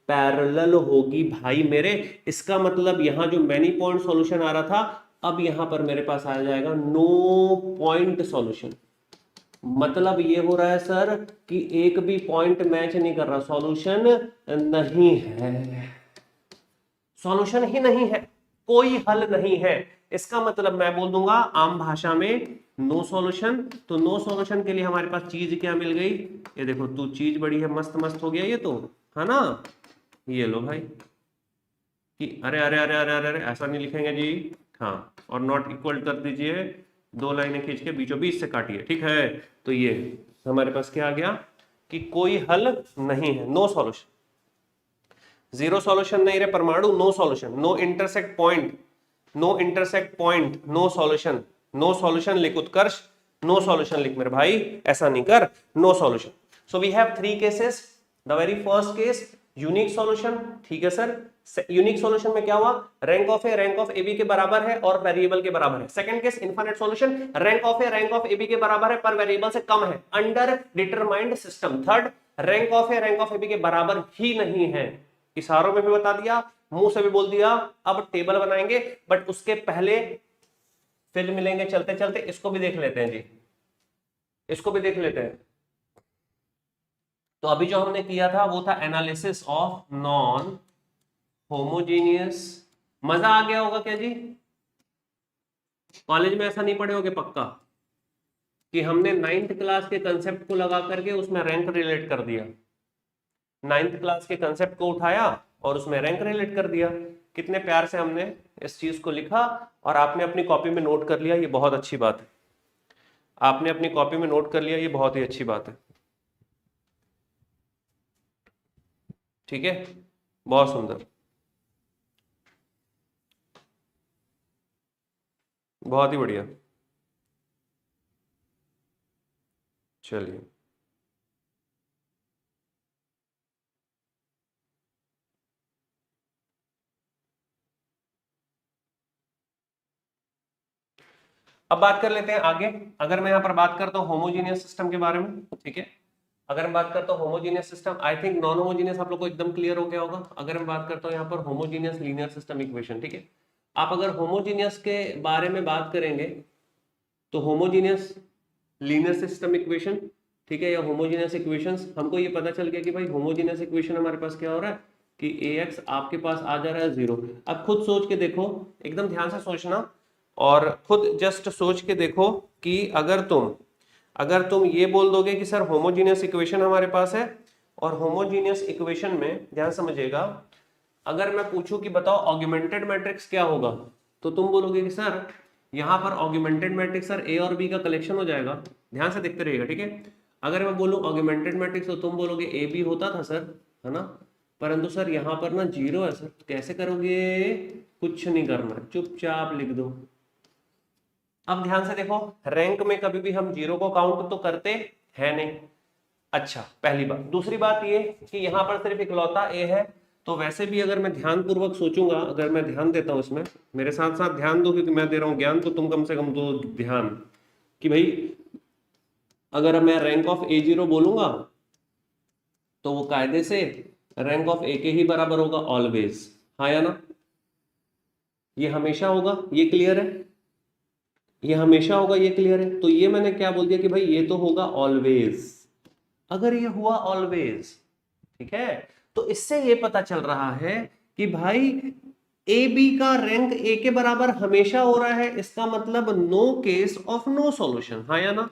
पैरेलल होगी भाई मेरे। इसका मतलब यहां जो मैनी पॉइंट सॉल्यूशन आ रहा था, अब यहां पर मेरे पास आ जाएगा नो पॉइंट सॉल्यूशन। मतलब ये हो रहा है सर कि एक भी पॉइंट मैच नहीं कर रहा, सॉल्यूशन नहीं है, सॉल्यूशन ही नहीं है, कोई हल नहीं है। इसका मतलब मैं बोल दूंगा आम भाषा में नो सॉल्यूशन। तो नो सॉल्यूशन के लिए हमारे पास चीज क्या मिल गई, ये देखो, तू चीज बड़ी है, मस्त मस्त हो गया ये तो, है ना। ये लो भाई कि अरे अरे अरे अरे अरे, अरे ऐसा नहीं लिखेंगे जी, हाँ, और नॉट इक्वल कर दीजिए, 2 लाइनें खींच के बीचों बीच से काटिए, ठीक है। तो ये हमारे पास क्या आ गया कि कोई हल नहीं है, नो सॉल्यूशन, जीरो सॉल्यूशन नहीं रे परमाणु, no solution, no intersect point, no intersect point, no solution, no solution लिख उत्कर्ष, नो सॉल्यूशन लिख मेरे भाई, ऐसा नहीं कर, no solution. So we have 3 cases. The very first case unique solution, ठीक है सर। यूनिक सॉल्यूशन में क्या हुआ, रैंक ऑफ ए बी के बराबर है और वेरिएबल के बराबर है। Second case infinite solution, rank of A B के बराबर है पर वेरिएबल से कम है, under determined system. Third, rank of A B के बराबर ही नहीं है। इशारों में भी बता दिया, मुंह से भी बोल दिया। अब टेबल बनाएंगे, बट उसके पहले फिर मिलेंगे चलते चलते, इसको भी देख लेते हैं जी, इसको भी देख लेते हैं। तो अभी जो हमने किया था वो था एनालिसिस ऑफ नॉन होमोजीनियस। मजा आ गया होगा क्या जी, कॉलेज में ऐसा नहीं पढ़े होगे पक्का कि हमने 9th क्लास के कंसेप्ट को लगा करके उसमें रैंक रिलेट कर दिया। 9th क्लास के कंसेप्ट को उठाया और उसमें रैंक रिलेट कर दिया। कितने प्यार से हमने इस चीज को लिखा और आपने अपनी कॉपी में नोट कर लिया, ये बहुत अच्छी बात है। आपने अपनी कॉपी में नोट कर लिया, ये बहुत ही अच्छी बात है। ठीक है, बहुत सुंदर, बहुत ही बढ़िया। चलिए, अब बात कर लेते हैं आगे। अगर मैं यहाँ पर बात करता हूँ होमोजीनियस सिस्टम के बारे में, ठीक है, अगर मैं बात करता हूँ homogeneous system, I think non homogeneous आप लोग को एकदम क्लियर हो गया होगा। अगर मैं बात करता हूँ यहाँ पर होमोजीनियस लीनियर सिस्टम इक्वेशन, ठीक है, आप अगर होमोजीनियस के बारे में बात करेंगे तो होमोजीनियस लीनियर सिस्टम इक्वेशन, ठीक है, या होमोजीनियस इक्वेशंस, हमको ये पता चल गया कि भाई होमोजीनियस इक्वेशन हमारे पास क्या हो रहा है कि ax आपके पास आ जा रहा है 0। अब खुद सोच के देखो, एकदम ध्यान से सोचना और खुद जस्ट सोच के देखो कि अगर तुम ये बोल दोगे कि सर होमोजीनियस इक्वेशन हमारे पास है, और होमोजीनियस इक्वेशन में ध्यान समझिएगा, अगर मैं पूछूं कि बताओ ऑगमेंटेड मैट्रिक्स क्या होगा, तो तुम बोलोगे कि सर यहाँ पर ऑगमेंटेड मैट्रिक्स सर ए और बी का कलेक्शन हो जाएगा। ध्यान से देखते रहिएगा, ठीक है। अगर मैं बोलूं ऑगमेंटेड मैट्रिक्स तो तुम बोलोगे ए बी होता था सर, है ना, परंतु सर यहाँ पर ना 0 है सर, कैसे करोगे, कुछ नहीं करना, चुपचाप लिख दो। अब ध्यान से देखो, रैंक में कभी भी हम 0 को काउंट तो करते हैं नहीं। अच्छा, पहली बात। दूसरी बात ये कि यहाँ पर सिर्फ इकलौता ए है, तो वैसे भी अगर मैं ध्यान पूर्वक सोचूंगा, अगर मैं ध्यान देता हूं इसमें, मेरे साथ साथ ध्यान दो, क्योंकि मैं दे रहा हूं ज्ञान, तो तुम कम से कम दो ध्यान कि भाई अगर मैं रैंक ऑफ A0 बोलूंगा तो वो कायदे से रैंक ऑफ ए के ही बराबर होगा ऑलवेज, हाँ या ना, ये हमेशा होगा, ये क्लियर है, ये हमेशा होगा, ये क्लियर है। तो ये मैंने क्या बोल दिया कि भाई ये तो होगा ऑलवेज। अगर ये हुआ ऑलवेज, ठीक है, तो इससे ये पता चल रहा है कि भाई ए बी का रैंक ए के बराबर हमेशा हो रहा है, इसका मतलब no case of no solution, हाँ या ना,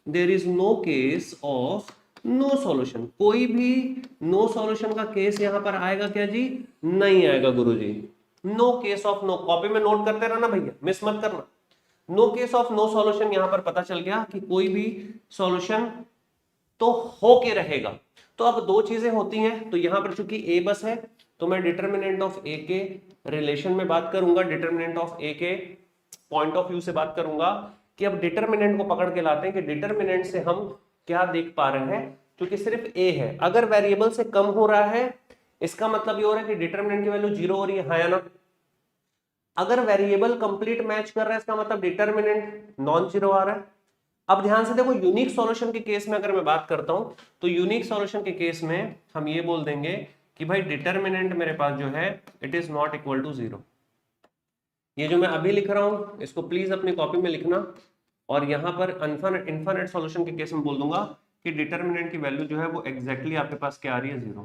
there is no case of no solution. कोई भी नो सॉल्यूशन का केस यहां पर आएगा क्या जी, नहीं आएगा गुरुजी। No case of no, copy में नोट करते रहना भैया, मिस मत करना। No case of no solution, यहां पर पता चल गया कि कोई भी सॉल्यूशन तो हो के रहेगा। तो अब दो चीजें होती हैं, तो यहां पर चूंकि ए बस है तो मैं डिटर्मिनेंट ऑफ ए के रिलेशन में बात करूंगा, डिटर्मिनेंट ऑफ ए के पॉइंट ऑफ व्यू से बात करूंगा कि अब डिटर्मिनेंट को पकड़ के लाते हैं कि डिटर्मिनेंट से हम क्या देख पा रहे हैं। क्योंकि सिर्फ ए है, अगर वेरिएबल से कम हो रहा है इसका मतलब ये हो रहा है कि डिटर्मिनेंट की वैल्यू 0 हो रही है, हाँ या ना। अगर वेरिएबल कंप्लीट मैच कर रहा है इसका मतलब डिटर्मिनेंट नॉन जीरो आ रहा है। अब ध्यान से देखो, यूनिक सॉल्यूशन के केस में अगर मैं बात करता हूं तो यूनिक सॉल्यूशन के केस में हम ये बोल देंगे कि भाई डिटर्मिनेंट मेरे पास जो है it is not equal to 0। ये जो मैं अभी लिख रहा हूं इसको प्लीज अपनी कॉपी में लिखना, और यहां पर इनफाइनाइट सॉल्यूशन के केस में बोल दूंगा कि डिटर्मिनेंट की वैल्यू जो है वो एग्जैक्टली आपके पास क्या आ रही है, 0।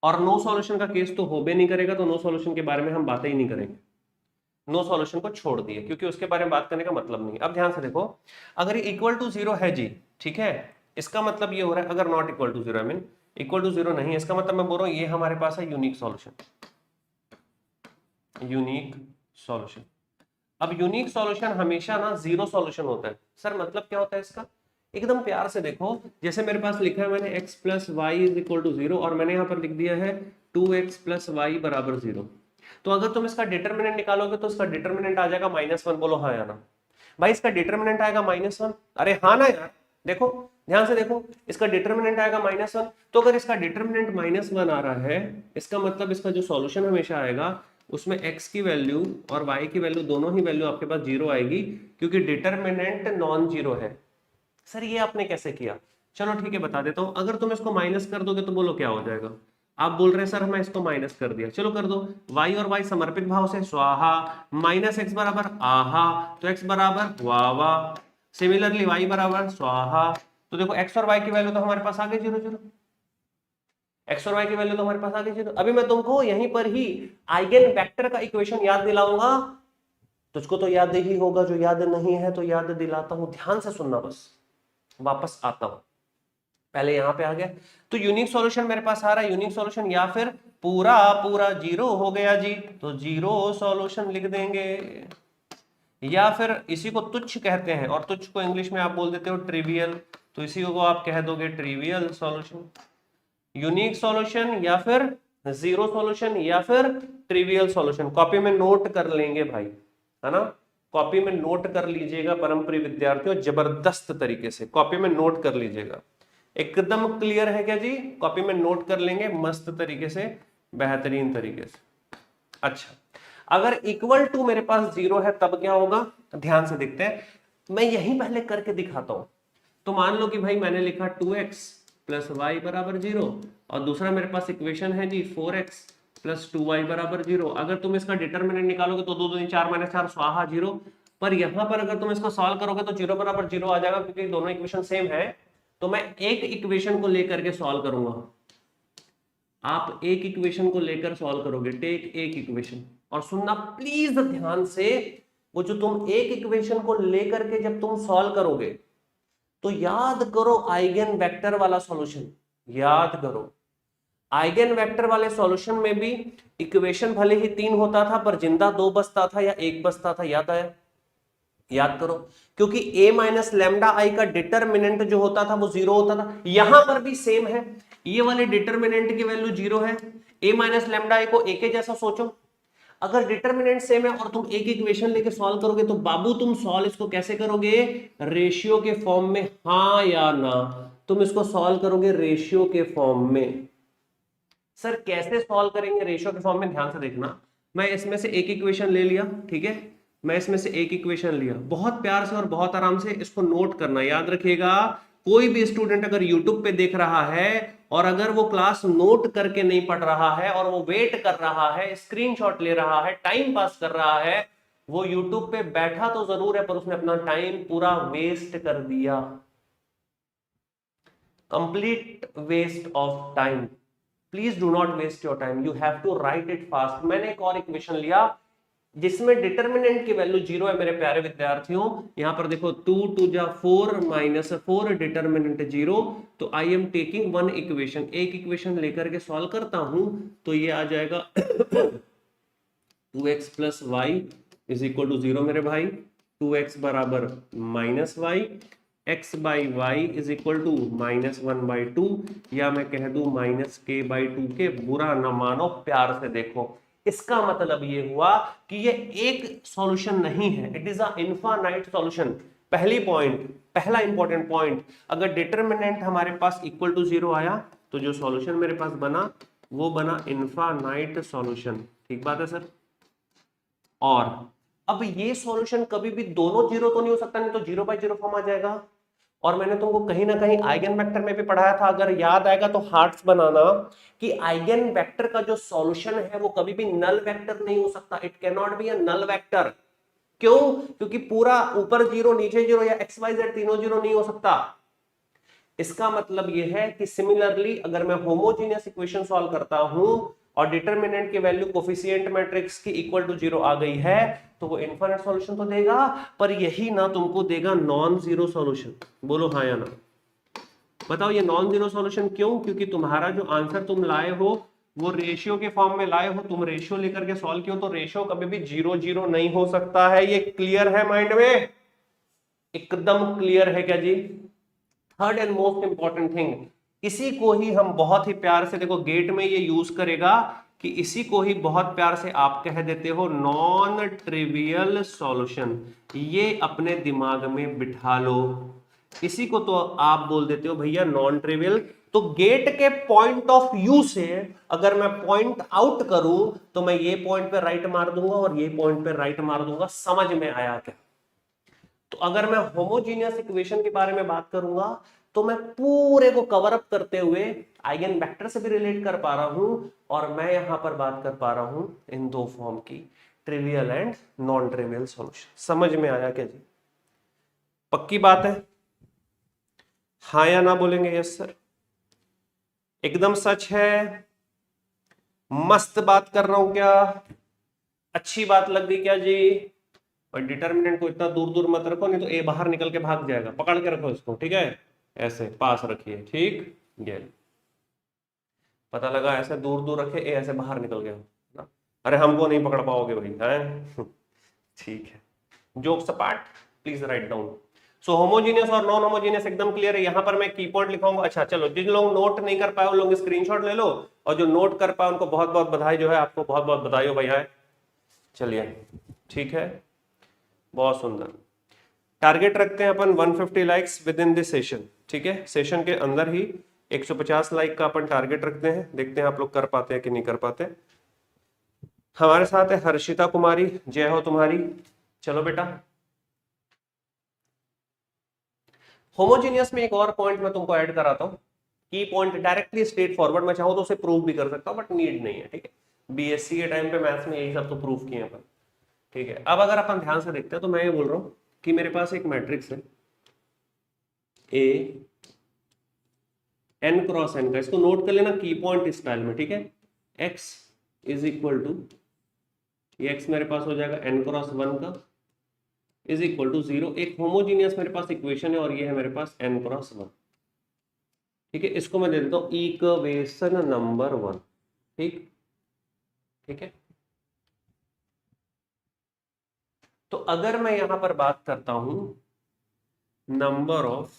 और नो सॉल्यूशन का केस तो हो भी नहीं करेगा, तो नो सॉल्यूशन के बारे में हम बातें ही नहीं करेंगे, नो सॉल्यूशन को छोड़ दिए, क्योंकि उसके बारे में बात करने का मतलब नहीं। अब ध्यान से देखो, अगर ये इक्वल टू 0 है जी, ठीक है, इसका मतलब ये हो रहा है, अगर not equal to 0 I mean equal to 0 नहीं है, इसका मतलब मैं बोल रहा हूं ये हमारे पास है यूनिक सॉल्यूशन, यूनिक सॉल्यूशन। अब यूनिक सॉल्यूशन हमेशा ना 0 सॉल्यूशन होता है। सर मतलब क्या होता है इसका, एकदम प्यार से देखो, जैसे मेरे पास लिखा है मैंने x plus y is equal to 0 और मैंने यहाँ पर लिख दिया है 2x प्लस वाई बराबर 0। तो अगर तुम इसका डिटर्मिनेंट निकालोगे तो इसका डिटर्मिनेंट आ जाएगा -1। बोलो हाँ या ना भाई, इसका डिटर्मिनेंट आएगा -1। अरे हाँ ना यार, देखो ध्यान से देखो, इसका डिटर्मिनेंट आएगा -1। तो अगर इसका डिटर्मिनेंट -1 आ रहा है इसका मतलब इसका जो सॉल्यूशन हमेशा आएगा उसमें x की वैल्यू और y की वैल्यू दोनों ही वैल्यू आपके पास 0 आएगी, क्योंकि डिटर्मिनेंट नॉन जीरो है। सर ये आपने कैसे किया, चलो ठीक है बता देता हूं। अगर तुम इसको माइनस कर दोगे तो बोलो क्या हो जाएगा। आप बोल रहे हैं सर मैं इसको माइनस कर दिया, चलो कर दो, y और y समर्पित भाव से स्वाहा, -x बराबर आहा, तो x बराबर वाह वाह, सिमिलरली y बराबर स्वाहा। तो देखो x और y की वैल्यू तो हमारे पास आ गई 0 0, x और y की वैल्यू तो हमारे पास आ गई 0। अभी मैं तुमको यहीं पर ही आइगन वेक्टर का इक्वेशन याद दिलाऊंगा, तुझको तो याद ही होगा, जो याद नहीं है तो याद दिलाता हूं, ध्यान से सुनना बस। वापस आता हूं, पहले यहां पे आ गया तो यूनिक सॉल्यूशन मेरे पास आ रहा है, यूनिक सॉल्यूशन या फिर पूरा पूरा जीरो हो गया जी, तो जीरो सॉल्यूशन लिख देंगे, या फिर इसी को तुच्छ कहते हैं और तुच्छ को इंग्लिश में आप बोल देते हो ट्रिवियल, तो इसी को आप कह दोगे ट्रिवियल सॉल्यूशन। यूनिक सॉल्यूशन या फिर जीरो सॉल्यूशन या फिर ट्रिवियल सॉल्यूशन, कॉपी में नोट कर लेंगे भाई, है ना, कॉपी में नोट कर लीजिएगा परम प्रिय विद्यार्थियों, जबरदस्त तरीके से कॉपी में नोट कर लीजिएगा। एकदम क्लियर है क्या जी? कॉपी में नोट कर लेंगे मस्त तरीके से, बेहतरीन तरीके से। अच्छा, अगर इक्वल टू मेरे पास जीरो है तब क्या होगा, ध्यान से देखते हैं, मैं यही पहले करके दिखाता हूं। तो मान लो कि भाई मैंने लिखा 2x प्लस वाई बराबर जीरो, और दूसरा मेरे पास इक्वेशन है जी 4x प्लस 2y बराबर जीरो। अगर तुम इसका डिटरमिनेंट निकालोगे तो 2 2 4 माइनस 4 स्वाहा जीरो, पर यहां पर अगर तुम इसको सॉल्व करोगे तो जीरो बराबर जीरो आ जाएगा, क्योंकि दोनों इक्वेशन सेम है। तो मैं एक इक्वेशन को लेकर के सॉल्व करूंगा, आप एक इक्वेशन को लेकर सॉल्व करोगे, टेक एक इक्वेशन। और सुनना प्लीज ध्यान से, वो जो तुम एक इक्वेशन को लेकर के जब तुम सॉल्व करोगे तो याद करो आइगन वेक्टर वाला सॉल्यूशन, याद करो आइगन वेक्टर वाले सॉल्यूशन में भी इक्वेशन भले ही 3 होता था पर जिंदा 2 बचता था या 1 बचता था, याद आया? याद करो, क्योंकि a माइनस लैम्डा आई का डिटरमिनेंट जो होता था वो 0 होता था। यहां पर भी सेम है, ये वाले डिटरमिनेंट की वैल्यू 0 है, a माइनस लैम्डा आई को a के जैसा सोचो। अगर डिटरमिनेंट सेम है और तुम एक इक्वेशन लेके सॉल्व करोगे तो बाबू तुम सॉल्व इसको कैसे करोगे, रेशियो के फॉर्म में, हाँ या ना? तुम इसको सॉल्व करोगे रेशियो के फॉर्म में। सर कैसे सॉल्व करेंगे रेशियो के फॉर्म में? ध्यान से देखना, मैं इसमें से एक इक्वेशन ले लिया, ठीक है, मैं इसमें से एक इक्वेशन लिया, बहुत प्यार से और बहुत आराम से इसको नोट करना, याद रखिएगा। कोई भी स्टूडेंट अगर यूट्यूब पे देख रहा है और अगर वो क्लास नोट करके नहीं पढ़ रहा है और वो वेट कर रहा है, स्क्रीनशॉट ले रहा है, टाइम पास कर रहा है, वो यूट्यूब पे बैठा तो जरूर है पर उसने अपना टाइम पूरा वेस्ट कर दिया, complete waste of time. Please do not waste your time, you have to write it fast. मैंने एक और इक्वेशन लिया जिसमें डिटरमिनेंट की वैल्यू 0 है मेरे प्यारे विद्यार्थियों। यहां पर देखो 2 2 जा 4 माइनस 4, डिटरमिनेंट 0। तो I am taking one equation, एक इक्वेशन लेकर के सॉल्व करता हूं, तो ये आ जाएगा 2x plus y is equal to 0 मेरे भाई, 2x बराबर minus y, x by y is equal to minus 1/2, या मैं कह दूं माइनस k/2 के। बुरा ना मानो, प्यार से देखो, इसका मतलब ये हुआ कि ये एक सॉल्यूशन नहीं है, it is a infinite solution. पहली पॉइंट, पहला इंपॉर्टेंट पॉइंट, अगर डिटरमिनेंट हमारे पास इक्वल टू 0 आया तो जो सॉल्यूशन मेरे पास बना वो बना इनफाइनाइट सॉल्यूशन, ठीक बात है सर। और अब ये सॉल्यूशन कभी भी दोनों 0 तो नहीं हो सकता, नहीं तो 0/0 फॉर्म आ जाएगा। और मैंने तुमको कहीं ना कहीं आइगन वेक्टर में भी पढ़ाया था, अगर याद आएगा तो हार्ट्स बनाना, कि आइगन वेक्टर का जो सॉल्यूशन है वो कभी भी नल वेक्टर नहीं हो सकता, it can not be a null vector. क्यों? क्योंकि पूरा ऊपर 0 नीचे 0 या XYZ तीनों 0 नहीं हो सकता। इसका मतलब यह है कि सिमिलरली अगर मैं होमोजेनियस इक्वेशन सॉल्व करता हूं और डिटरमिनेंट की वैल्यू कोफिशिएंट मैट्रिक्स की इक्वल टू 0 आ गई है तो वो इनफाइनाइट सॉल्यूशन तो देगा, पर यही ना तुमको देगा नॉन जीरो सॉल्यूशन। बोलो हाँ या ना, बताओ ये नॉन जीरो सॉल्यूशन क्यों? क्योंकि तुम्हारा जो आंसर तुम लाए हो वो रेशियो के फॉर्म में लाए हो, तुम रेशियो लेकर के सॉल्व किया, तो रेशियो कभी भी 0 नहीं हो सकता है। ये क्लियर है माइंड में? एकदम क्लियर है क्या जी? Third and most important thing, इसी को ही हम बहुत ही प्यार से, देखो गेट में ये यूज करेगा, कि इसी को ही बहुत प्यार से आप कह देते हो नॉन ट्रिवियल सॉल्यूशन। ये अपने दिमाग में बिठा लो, इसी को तो आप बोल देते हो भैया नॉन ट्रिवियल। तो गेट के पॉइंट ऑफ व्यू से अगर मैं पॉइंट आउट करूं तो मैं ये पॉइंट पे राइट मार दूंगा और ये पॉइंट पे राइट मार दूंगा। समझ में आया क्या? तो अगर मैं होमोजीनियस इक्वेशन के बारे में बात करूंगा तो मैं पूरे को कवर अप करते हुए आइगन वेक्टर से भी रिलेट कर पा रहा हूं, और मैं यहां पर बात कर पा रहा हूं इन दो फॉर्म की, trivial and non trivial solution. समझ में आया क्या जी? पक्की बात है? हाँ या ना बोलेंगे? यस सर, एकदम सच है, मस्त बात कर रहा हूं क्या? अच्छी बात लग गई क्या जी? और डिटर्मिनेंट को इतना दूर दूर मत रखो, नहीं तो ए बाहर निकल के भाग जाएगा, पकड़ के रखो इसको, ठीक है, ऐसे पास रखिए, ठीक, ये पता लगा ऐसे दूर दूर रखे, ए ऐसे बाहर निकल गया ना, अरे हमको नहीं पकड़ पाओगे भाई, हैं ठीक है, jokes apart, please write down. So homogeneous और नॉन होमोजीनियस एकदम क्लियर है। यहाँ पर मैं की पॉइंट लिखाऊंगा। अच्छा चलो, जिन लोग नोट नहीं कर पाए उन लोग स्क्रीनशॉट ले लो, और जो नोट कर पाए उनको बहुत बहुत बधाई, जो है आपको बहुत बहुत बधाई हो भैया। चलिए ठीक है, बहुत सुंदर। टारगेट रखते हैं अपन 150 likes with in this session, ठीक है, सेशन के अंदर ही 150 लाइक का अपन टारगेट रखते हैं, देखते हैं आप लोग कर पाते हैं कि नहीं कर पाते। हमारे साथ है हर्षिता कुमारी, जय हो तुम्हारी। चलो बेटा, होमोजीनियस में एक और पॉइंट मैं तुमको ऐड कराता हूं, की पॉइंट डायरेक्टली स्ट्रेट फॉरवर्ड, मैं चाहूँ तो उसे प्रूव भी कर सकता हूं, बट नीड नहीं है, ठीक है, बीएससी के टाइम पे मैथ्स में यही सब तो प्रूव किए अपन, ठीक है। अब अगर अपन ध्यान से देखते हैं तो मैं ये बोल रहा हूं कि मेरे पास एक मैट्रिक्स है ए एन क्रॉस एन का, इसको नोट कर लेना की पॉइंट स्टाइल में, ठीक है, एक्स इज इक्वल टू, ये एक्स मेरे पास हो जाएगा एन क्रॉस वन का, इज इक्वल टू 0। एक होमोजीनियस मेरे पास इक्वेशन है और ये है मेरे पास एन क्रॉस वन, ठीक है, इसको मैं दे देता हूं इक्वेशन नंबर 1, ठीक, ठीक है। तो अगर मैं यहां पर बात करता हूं नंबर ऑफ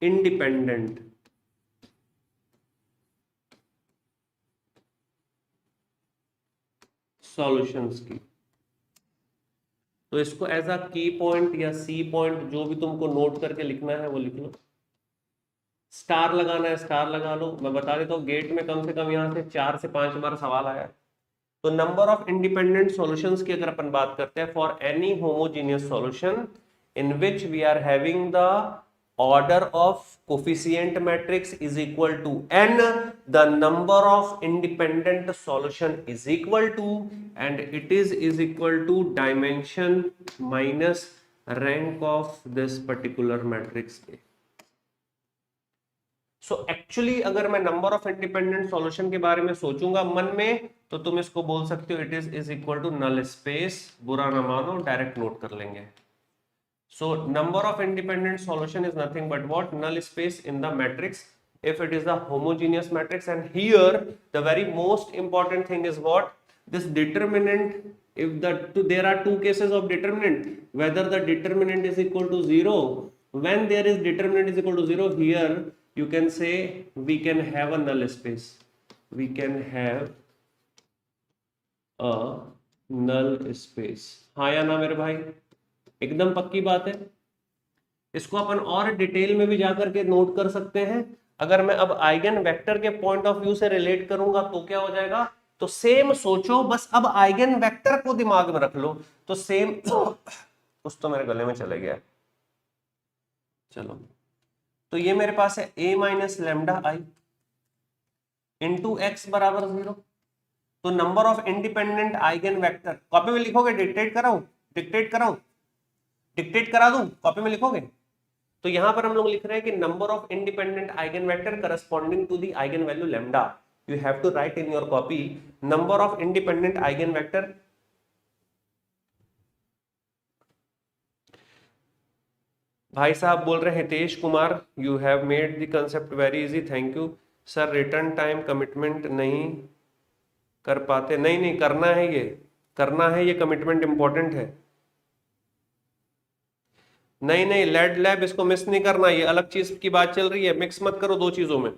इंडिपेंडेंट सॉल्यूशंस की, तो इसको एज अ की पॉइंट या सी पॉइंट जो भी तुमको नोट करके लिखना है वो लिख लो, स्टार लगाना है स्टार लगा लो। मैं बता देता हूँ गेट में कम से कम यहाँ से 4 से 5 बार सवाल आया है। तो नंबर ऑफ इंडिपेंडेंट सॉल्यूशंस की अगर अपन बात करते हैं, for any homogeneous solution in which we are having the order of coefficient matrix is equal to n, the number of independent solution is equal to, and it is equal to dimension minus rank of this particular matrix A. So actually अगर मैं number of independent solution के बारे में सोचूंगा मन में, तो तुम इसको बोल सकते हो it is equal to null space, बुरा ना मानो, डायरेक्ट नोट कर लेंगे। So number of independent solution is nothing but what? Null space in the matrix if it is a homogeneous matrix. And here the very most important thing is what? This determinant. If there are two cases of determinant, whether the determinant is equal to 0, when there is determinant is equal to 0, here you can say we can have a null space, we can have a null space। हाँ या ना मेरे भाई, एकदम पक्की बात है। इसको अपन और डिटेल में भी जाकर के नोट कर सकते हैं। अगर मैं अब आइगन वेक्टर के पॉइंट ऑफ व्यू से रिलेट करूंगा तो क्या हो जाएगा, तो सेम सोचो, बस अब आइगन वेक्टर को दिमाग में रख लो, तो सेम कुछ तो मेरे गले में चले गया, चलो, तो ये मेरे पास है a minus lambda I into x बराबर 0। तो number of independent eigen vector, copy में लिखोगे, डिक्टेट कराऊं, डिक्टेट कराऊं, डिक्टेट करा दूं, कॉपी में लिखोगे। तो यहां पर हम लोग लिख रहे हैं कि number of independent eigen vector corresponding to the eigen value lambda, you have to write in your copy number of independent eigen vector. भाई साहब बोल रहे हैं Hitesh Kumar, you have made the concept very easy, thank you sir. Return time commitment नहीं कर पाते, नहीं नहीं करना है, ये करना है, ये कमिटमेंट इंपॉर्टेंट है। नहीं नहीं लेड लैब इसको मिस नहीं करना, ये अलग चीज की बात चल रही है, मिक्स मत करो दो चीजों में,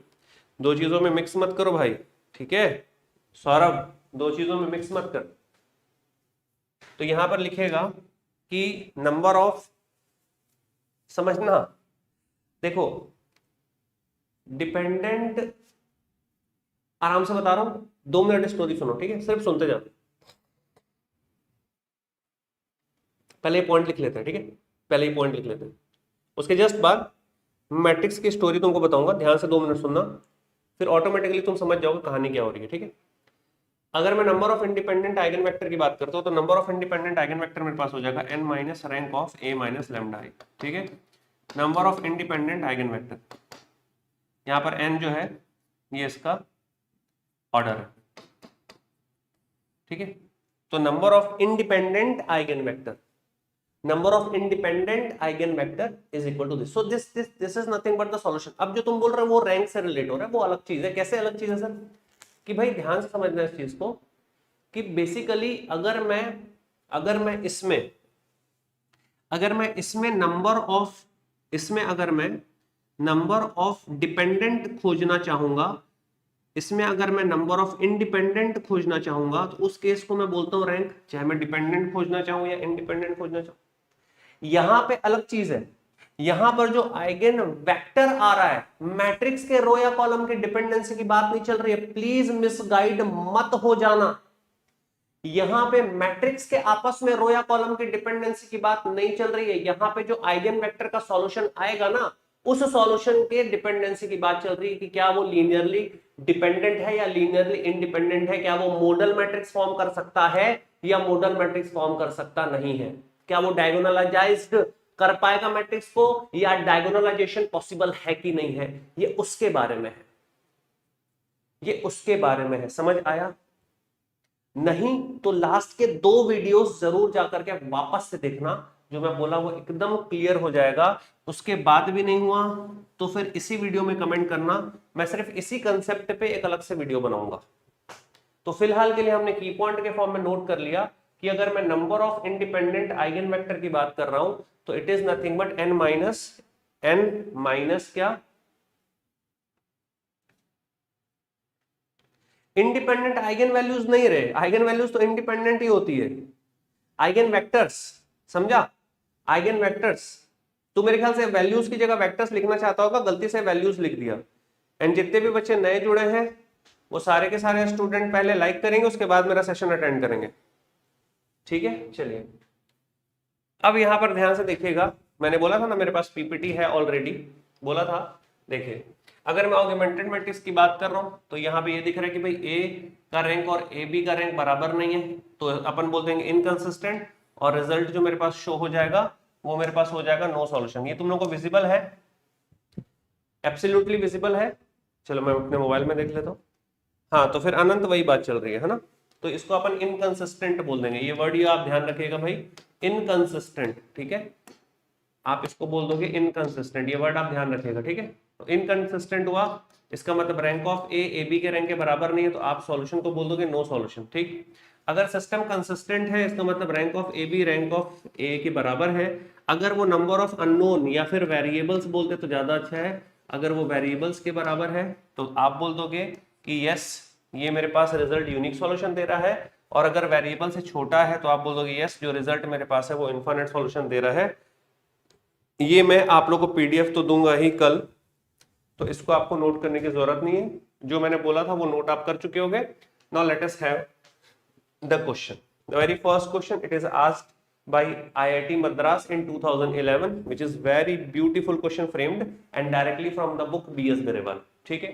दो चीजों में मिक्स मत करो भाई, ठीक है सौरभ, दो चीजों में मिक्स मत कर। तो यहां पर लिखेगा कि नंबर ऑफ, समझना, देखो डिपेंडेंट, आराम से बता रहा हूं, 2 मिनट स्टोरी सुनो, ठीक है, सिर्फ सुनते जाओ। पहले पॉइंट लिख लेते हैं, ठीक है, पहले ही पॉइंट लिख लेते हैं, उसके जस्ट बाद मैट्रिक्स की स्टोरी तुमको बताऊंगा, ध्यान से 2 मिनट सुनना, फिर ऑटोमेटिकली तुम समझ जाओगे कहानी क्या हो रही है, ठीक है। अगर मैं number of independent eigen vector की बात करता हूं, तो number of independent eigen vector मेरे पास हो जाएगा n minus rank of a minus lambda I, ठीक है। Number of independent eigen vector, यहां पर n जो है ये इसका ऑर्डर है, ठीक है। तो number of independent eigen vector, number of independent eigen vector is equal to this, so this is nothing but the solution. अब जो तुम बोल रहे हो वो रैंक से रिलेट हो रहा है, वो अलग चीज है। कैसे अलग चीज है सर? कि भाई ध्यान से समझना इस चीज को, कि बेसिकली अगर मैं इसमें नंबर ऑफ डिपेंडेंट खोजना चाहूंगा, इसमें अगर मैं नंबर ऑफ इंडिपेंडेंट खोजना चाहूंगा, तो उस केस को मैं बोलता हूं रैंक, चाहे मैं डिपेंडेंट खोजना चाहूं या इंडिपेंडेंट खोजना चाहूं। यहां पे अलग चीज है, यहां पर जो आइगन वेक्टर आ रहा है, मैट्रिक्स के रो या कॉलम की डिपेंडेंसी की बात नहीं चल रही है, प्लीज मिसगाइड मत हो जाना। यहां पे मैट्रिक्स के आपस में रो या कॉलम की डिपेंडेंसी की बात नहीं चल रही है, यहां पे जो आइगन वेक्टर का सॉल्यूशन आएगा ना, उस सॉल्यूशन के डिपेंडेंसी की बात चल रही है, कि क्या वो लीनियरली डिपेंडेंट है या लीनियरली इंडिपेंडेंट है, क्या वो मॉडल मैट्रिक्स फॉर्म कर सकता है या मॉडल मैट्रिक्स फॉर्म कर सकता नहीं है, क्या वो डायगोनलाइज्ड कर पाएगा मैट्रिक्स को, या डायगोनलाइजेशन पॉसिबल है कि नहीं है, ये उसके बारे में है, ये उसके बारे में है। समझ आया? नहीं तो लास्ट के 2 वीडियोस जरूर जाकर के वापस से देखना, जो मैं बोला वो एकदम क्लियर हो जाएगा। उसके बाद भी नहीं हुआ तो फिर इसी वीडियो में कमेंट करना, मैं सिर्फ इसी कंसेप्ट पे एक अलग से वीडियो बनाऊंगा। तो फिलहाल के लिए हमने की पॉइंट के फॉर्म में नोट कर लिया कि अगर मैं number of independent eigen vector की बात कर रहा हूं, तो it is nothing but n minus क्या, इंडिपेंडेंट आइगन वैल्यूज नहीं रहे, आइगन वैल्यूज तो इंडिपेंडेंट ही होती है, आइगन वेक्टर्स, समझा? आइगन वेक्टर्स, तो मेरे ख्याल से वैल्यूज की जगह वेक्टर्स लिखना चाहता होगा, गलती से वैल्यूज लिख दिया। एंड जितने भी बच्चे नए जुड़े हैं वो सारे के सारे स्टूडेंट पहले लाइक करेंगे, उसके बाद मेरा सेशन अटेंड करेंगे, ठीक है? चलिए अब यहां पर ध्यान से देखिएगा, मैंने बोला था ना मेरे पास पीपीटी है ऑलरेडी, बोला था। देखिए अगर मैं ऑगमेंटेड मैट्रिक्स की बात कर रहा हूं, तो यहां पे ये दिख रहा है कि भाई ए का रैंक और ए बी का रैंक बराबर नहीं है, तो अपन बोल देंगे इनकंसिस्टेंट, और रिजल्ट जो मेरे पास शो हो जाएगा वो मेरे पास हो जाएगा नो सॉल्यूशन। ये तुम लोगों को विजिबल है? एब्सोल्युटली विजिबल है? चलो मैं अपने मोबाइल में देख लेता हूँ। हाँ तो फिर अनंत वही बात चल रही है ना, तो इसको अपन इनकंसिस्टेंट बोल देंगे। ये वर्ड ये आप ध्यान रखिएगा भाई, इनकंसिस्टेंट, ठीक है? आप इसको बोल दोगे इनकंसिस्टेंट, ये वर्ड आप ध्यान रखिएगा, ठीक है? तो इनकंसिस्टेंट हुआ, इसका मतलब रैंक ऑफ ए बी के रैंक के बराबर नहीं है, तो आप सॉल्यूशन को बोल दोगे नो सॉल्यूशन, ठीक? अगर सिस्टम कंसिस्टेंट है, इसका मतलब rank of A B rank of A के बराबर है। अगर वो नंबर ऑफ अननोन या फिर वेरिएबल्स बोलते तो ज्यादा अच्छा है, अगर वो वेरिएबल्स के बराबर है तो आप बोल दोगे कि यस ये मेरे पास रिजल्ट यूनिक सॉल्यूशन दे रहा है, और अगर वेरिएबल से छोटा है तो आप बोल दोगे यस जो रिजल्ट मेरे पास है वो इनफाइनाइट सॉल्यूशन दे रहा है। ये मैं आप लोगों को पीडीएफ तो दूंगा ही कल, तो इसको आपको नोट करने की जरूरत नहीं है, जो मैंने बोला था वो नोट आप कर चुके होंगे। Now let us have the question. The very first question, it is asked by IIT Madras in 2011, which is very beautiful question framed and directly from the book BS Birewal, ठीक है?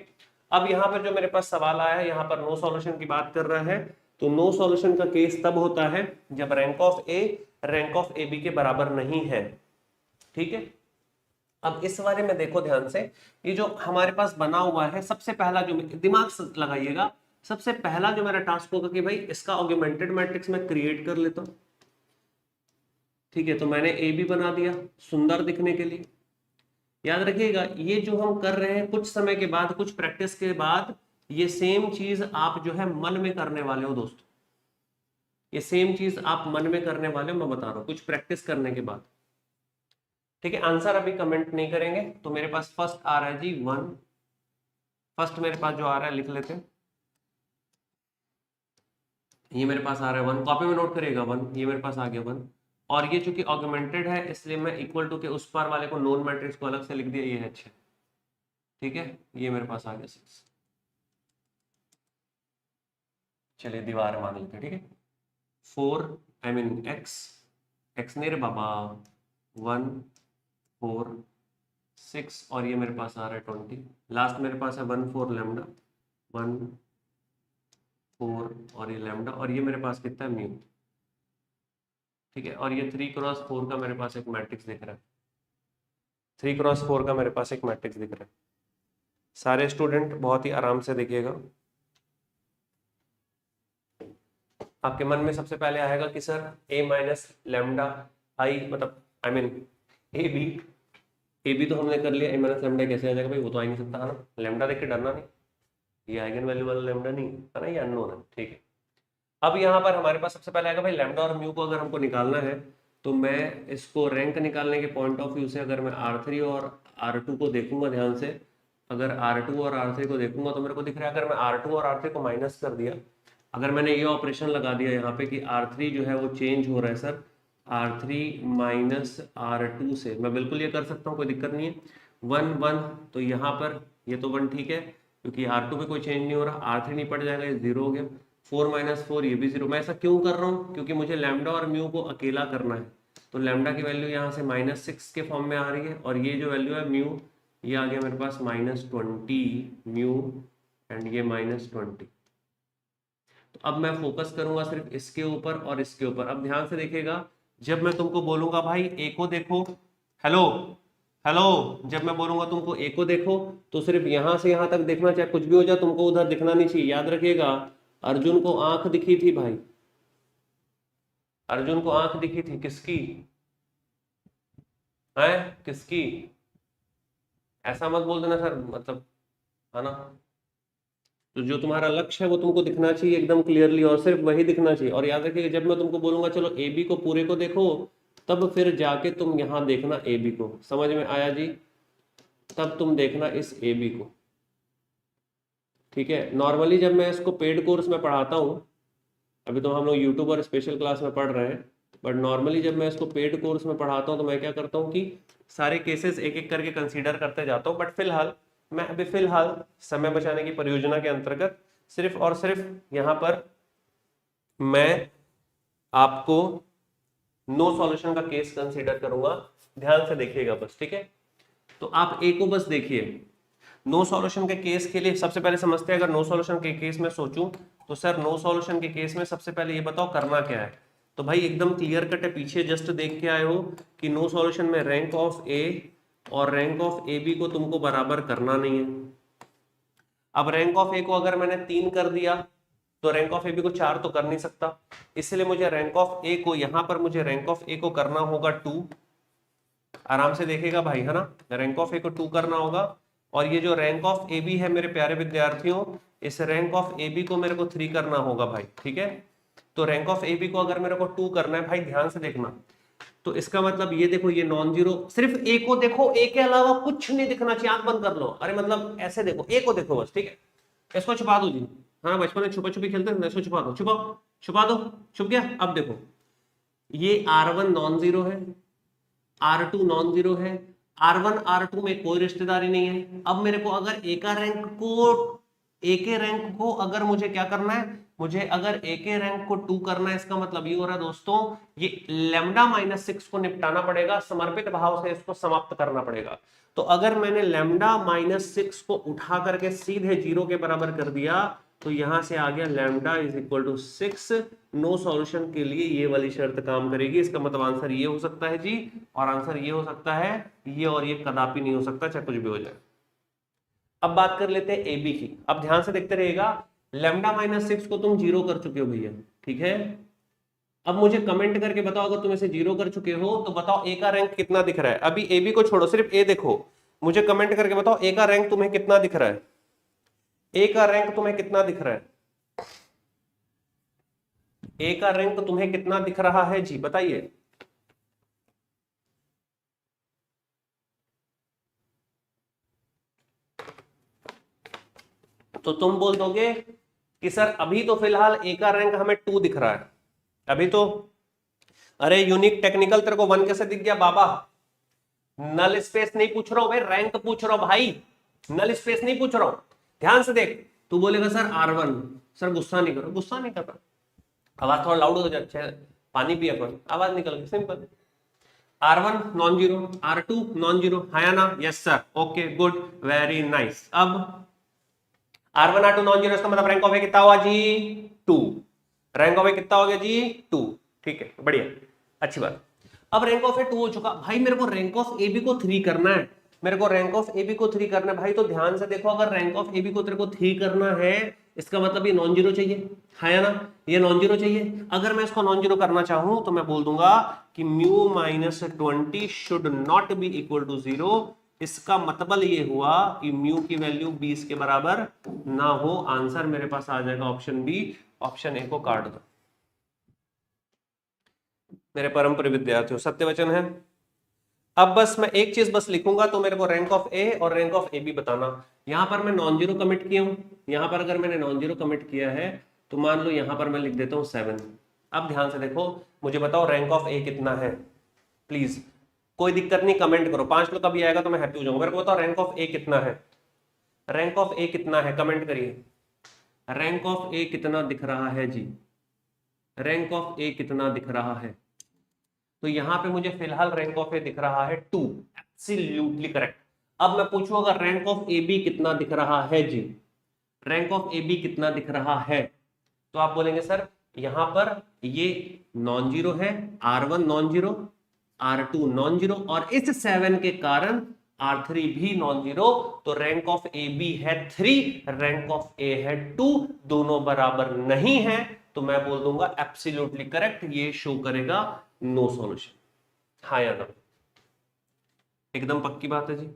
अब यहाँ पर जो मेरे पास सवाल आया है, यहाँ पर नो सॉल्यूशन की बात कर रहा है, तो नो सॉल्यूशन का केस तब होता है जब rank of A rank of A B के बराबर नहीं है, ठीक है? अब इस बारे में देखो ध्यान से, ये जो हमारे पास बना हुआ है, सबसे पहला जो दिमाग लगाइएगा, सबसे पहला जो मेरा टास्क होगा कि भाई इसका ऑगमेंटेड मैट्रिक्स मैं क्रिएट कर लेता हूं, ठीक है? तो मैंने ए बी बना दिया सुंदर दिखने के लिए। याद रखिएगा ये जो हम कर रहे हैं, कुछ समय के बाद, कुछ प्रैक्टिस के बाद ये सेम चीज आप जो है मन में करने वाले हो दोस्तों, ये सेम चीज आप मन में करने वाले हो, मैं बता रहा हूं, कुछ प्रैक्टिस करने के बाद, ठीक है? आंसर अभी कमेंट नहीं करेंगे। तो मेरे पास फर्स्ट आ रहा है जी 1, फर्स्ट मेरे पास जो आ रहा है लिख लेते हैं, ये मेरे पास आ रहा है 1, कॉपी में नोट करिएगा 1, ये मेरे पास आ गया 1, और ये चूंकि ऑगमेंटेड है इसलिए मैं इक्वल टू के उस पार वाले को नोन मैट्रिक्स को अलग से लिख दिया, ये है 6, ठीक है? ये मेरे पास आ गया 6। चलिए दीवार मान लेते हैं, ठीक है? 4 आई मीन एक्स नहीं रे बाबा, 1 4 6, और ये मेरे पास आ रहा है 20, लास्ट मेरे पास है 1 4 लैम्डा 1 4 और ये लैम्डा, और ये मेरे पास कितना है म्यू, ठीक है? और ये 3 क्रॉस 4 का मेरे पास एक मैट्रिक्स दिख रहा है, 3 क्रॉस 4 का मेरे पास एक मैट्रिक्स दिख रहा है। सारे स्टूडेंट बहुत ही आराम से देखिएगा, आपके मन में सबसे पहले आएगा कि sir a minus lambda I, मतलब आई मीन ए बी तो हमने कर लिया, a माइनस लेमडा कैसे आ जाएगा भाई, वो तो आ ही नहीं सकता है ना, लेमडा देख के डरना नहीं, ये आइगन वैल्यू वाला लेमडा नहीं है ना, ये अननोन है, ठीक है। अब यहाँ पर हमारे पास सबसे पहले आएगा भाई लेमडा और म्यू को अगर हमको निकालना है तो मैं इसको रैंक निकालने के पॉइंट ऑफ व्यू से अगर मैं R3 और R2 को देखूंगा ध्यान से, अगर R2 और R3 को देखूंगा तो मेरे को दिख रहा है, अगर मैं R2 और R3 को माइनस कर दिया, अगर मैंने ये ऑपरेशन लगा दिया यहाँ पे कि R3 जो है वो चेंज हो रहा है सर R3 माइनस R2 से, मैं बिल्कुल ये कर सकता हूँ, कोई दिक्कत नहीं है। 1 1 तो यहाँ पर ये तो 1 ठीक है, क्योंकि R2 पे कोई चेंज नहीं हो रहा, R3 नहीं पड़ जाएगा, ये 0 हो गया। 4 माइनस 4 ये भी 0। मैं ऐसा क्यों कर रहा हूँ, क्योंकि मुझे लैम्डा और म्यू को अकेला करना है, तो लैम्डा की वैल्यू यहाँ से -6 के फॉर्म में आ रही है, और ये जो वैल्यू है म्यू, ये आ गया मेरे पास -20 म्यू एंड ये -20। तो अब मैं फोकस करूंगा सिर्फ इसके ऊपर और इसके ऊपर। अब ध्यान से देखिएगा, जब मैं तुमको बोलूंगा भाई ए को देखो, हेलो हेलो, जब मैं बोलूंगा तुमको ए को देखो तो सिर्फ यहां से यहां तक देखना, चाहे कुछ भी हो जाए तुमको उधर दिखना नहीं चाहिए। याद रखिएगा, अर्जुन को आंख दिखी थी भाई, अर्जुन को आंख दिखी थी, किसकी है, किसकी? ऐसा मत बोल देना सर, मतलब है ना, तो जो तुम्हारा लक्ष्य है वो तुमको दिखना चाहिए एकदम क्लियरली, और सिर्फ वही दिखना चाहिए। और याद रखिए, जब मैं तुमको बोलूंगा चलो ए बी को पूरे को देखो, तब फिर जाके तुम यहां देखना ए बी को, समझ में आया जी? तब तुम देखना इस ए बी को, ठीक है। नॉर्मली जब मैं इसको पेड कोर्स में पढ़ाता हूँ, अभी तो हम लोग यूट्यूब और स्पेशल क्लास में पढ़ रहे हैं, बट नॉर्मली जब मैं इसको पेड कोर्स में पढ़ाता हूँ तो मैं क्या करता हूँ कि सारे केसेस एक एक करके कंसीडर करते जाता हूँ। बट फिलहाल मैं अभी समय बचाने की परियोजना के अंतर्गत सिर्फ और सिर्फ यहाँ पर मैं आपको नो सॉल्यूशन का केस कंसीडर करूंगा, ध्यान से देखिएगा बस, ठीक है। तो आप ए को बस देखिए, नो सॉल्यूशन के केस के लिए सबसे पहले समझते हैं। अगर नो सॉल्यूशन के केस में सोचूं तो सर नो सॉल्यूशन के केस में सबसे पहले ये बताओ करना क्या है। तो भाई एकदम क्लियर कट है, पीछे जस्ट देख के आए हो कि नो सॉल्यूशन में रैंक ऑफ ए और रैंक ऑफ ए बी को तुमको बराबर करना नहीं है। अब रैंक ऑफ ए को अगर मैंने 3 कर दिया तो रैंक ऑफ ए बी को 4 तो कर नहीं सकता, इसलिए मुझे रैंक ऑफ ए को, यहां पर मुझे रैंक ऑफ ए को करना होगा 2। आराम से देखेगा भाई, है ना, रैंक ऑफ ए को 2 करना होगा। और ये जो रैंक ऑफ ए बी है मेरे प्यारे विद्यार्थियों, इस रैंक ऑफ ए बी को मेरे को 3 करना होगा भाई, ठीक है। तो रैंक ऑफ ए बी को अगर मेरे को 2 करना है भाई, ध्यान से देखना, तो इसका मतलब ये देखो, ये नॉन जीरो, सिर्फ ए को देखो, ए के अलावा कुछ नहीं दिखना चाहिए, आंख बंद कर लो, अरे मतलब ऐसे देखो, ए को देखो बस, ठीक है। इसको छुपा दो जी, हाँ बचपन में छुपा छुपी खेलते थे, इसको छुपा दो, छुपाओ, छुपा दो, छुप गया। अब देखो, ये R1 नॉन जीरो है, R2 नॉन जीरो है, R1 R2 में कोई रिश्तेदारी नहीं है। अब मेरे को अगर ए का रैंक को, ए के रैंक को अगर मुझे क्या करना है, मुझे अगर ए के रैंक को 2 करना है, इसका मतलब ये हो रहा है दोस्तों, ये लैम्डा -6 को निपटाना पड़ेगा, समर्पित भाव से इसको समाप्त करना पड़ेगा। तो अगर मैंने लैम्डा -6 को उठा करके सीधे 0 के बराबर कर दिया, तो यहां से आ गया लैम्डा = 6। नो सॉल्यूशन के लिए ये वाली शर्त काम करेगी, इसका मतलब आंसर ये हो सकता है जी, और आंसर ये हो सकता है ये, और ये कदापि नहीं हो सकता, चाहे कुछ भी हो जाए। अब बात कर लेते हैं ए बी की। अब ध्यान से देखते रहिएगा, लैम्डा -6 को तुम 0 कर चुके हो भैया, ठीक है। अब मुझे कमेंट करके बताओ, अगर तुम इसे 0 कर चुके हो तो बताओ ए का रैंक कितना दिख रहा है। अभी ए बी को छोड़ो, सिर्फ ए देखो, मुझे कमेंट करके बताओ ए का रैंक तुम्हें कितना दिख रहा है, ए का रैंक तुम्हें कितना दिख रहा है, ए का रैंक तुम्हें कितना दिख रहा है जी, बताइए। तो तुम बोल दोगे कि सर अभी तो फिलहाल ए का रैंक हमें 2 दिख रहा है, अभी तो। अरे यूनिक टेक्निकल, तेरे को 1 कैसे दिख गया बाबा? नल स्पेस नहीं पूछ रहा हूं भाई, रैंक पूछ रहा हूं भाई, नल स्पेस नहीं पूछ रहा हूं। ध्यान से देख, तू बोलेगा सर R1, सर गुस्सा नहीं करो, गुस्सा नहीं कर रहा, आवाज थोड़ा लाउड हो जाए, पानी पिया पर आवाज निकल गई, simple. R1 non zero, R2 non zero, है या ना? Yes sir, okay good, very nice. अब R1 R2 नॉन जीरो, इसका मतलब रैंक ऑफ ए कितना हुआ जी? 2। रैंक ऑफ ए कितना हो गया जी? 2, ठीक है, बढ़िया, अच्छी बात। अब रैंक ऑफ ए 2 हो चुका भाई, मेरे को रैंक ऑफ ए बी को 3 करना है, मेरे को रैंक ऑफ ए बी को 3 करना है भाई। तो ध्यान से देखो, अगर रैंक ऑफ ए बी को तेरे को 3 करना है इसका मतलब ये नॉन जीरो चाहिए, है या ना, ये नॉन जीरो चाहिए। अगर मैं इसको नॉन जीरो करना चाहूं तो मैं बोल दूंगा कि mu minus 20 should not be equal to 0। इसका मतलब ये हुआ कि म्यू की वैल्यू 20 के बराबर ना हो। आंसर मेरे पास आ जाएगा ऑप्शन बी। ऑप्शन ए को काट दो मेरे परम प्रिय विद्यार्थियों, सत्य वचन है। अब बस मैं एक चीज बस लिखूंगा तो मेरे को रैंक ऑफ ए और रैंक ऑफ ए बी बताना। यहां पर मैं नॉन जीरो कमिट किया हूं, यहां पर अगर मैंने नॉन जीरो कमिट किया है तो मान लो यहां पर मैं लिख देता हूं 7। अब ध्यान से देखो, मुझे बताओ रैंक ऑफ ए कितना है। प्लीज कोई दिक्कत नहीं, कमेंट करो, 5 लोग कभी आएगा तो मैं हैप्पी हो जाऊंगा। मेरे को बताओ रैंक ऑफ ए कितना है, रैंक ऑफ ए कितना है, कमेंट करिए। रैंक ऑफ ए कितना दिख रहा है जी, रैंक ऑफ ए कितना दिख रहा है। तो यहां पे मुझे फिलहाल रैंक ऑफ ए दिख रहा है 2, एब्सोल्युटली करेक्ट। अब मैं पूछूंगा रैंक ऑफ ए बी कितना दिख रहा है जी, रैंक ऑफ ए बी कितना दिख रहा है। तो आप बोलेंगे सर यहां पर ये नॉन जीरो है, R1 non zero, R2 non zero, और इस 7 के कारण R3 भी नॉन जीरो। तो रैंक ऑफ ए बी है 3, रैंक ऑफ ए है 2, दोनों बराबर नहीं है। तो मैं बोल दूंगा एब्सोल्युटली करेक्ट, ये शो करेगा नो सॉल्यूशन। हाँ या ना, एकदम पक्की बात है जी,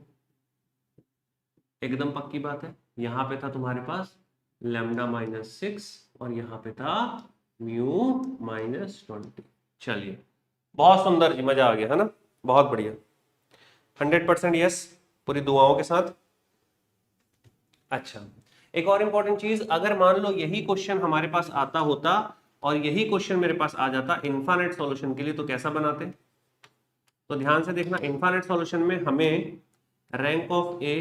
एकदम पक्की बात है। यहां पे था तुम्हारे पास लैम्डा माइनस 6 और यहां पे था म्यू माइनस 20। चलिए बहुत सुंदर जी, मजा आ गया है ना, बहुत बढ़िया, 100% यस, पूरी दुआओं के साथ। अच्छा एक और इंपॉर्टेंट चीज, अगर मान लो यही क्वेश्चन हमारे पास आता होता और यही क्वेश्चन मेरे पास आ जाता इनफाइनाइट सॉल्यूशन के लिए, तो कैसा बनाते। तो ध्यान से देखना, इनफाइनाइट सॉल्यूशन में हमें रैंक ऑफ ए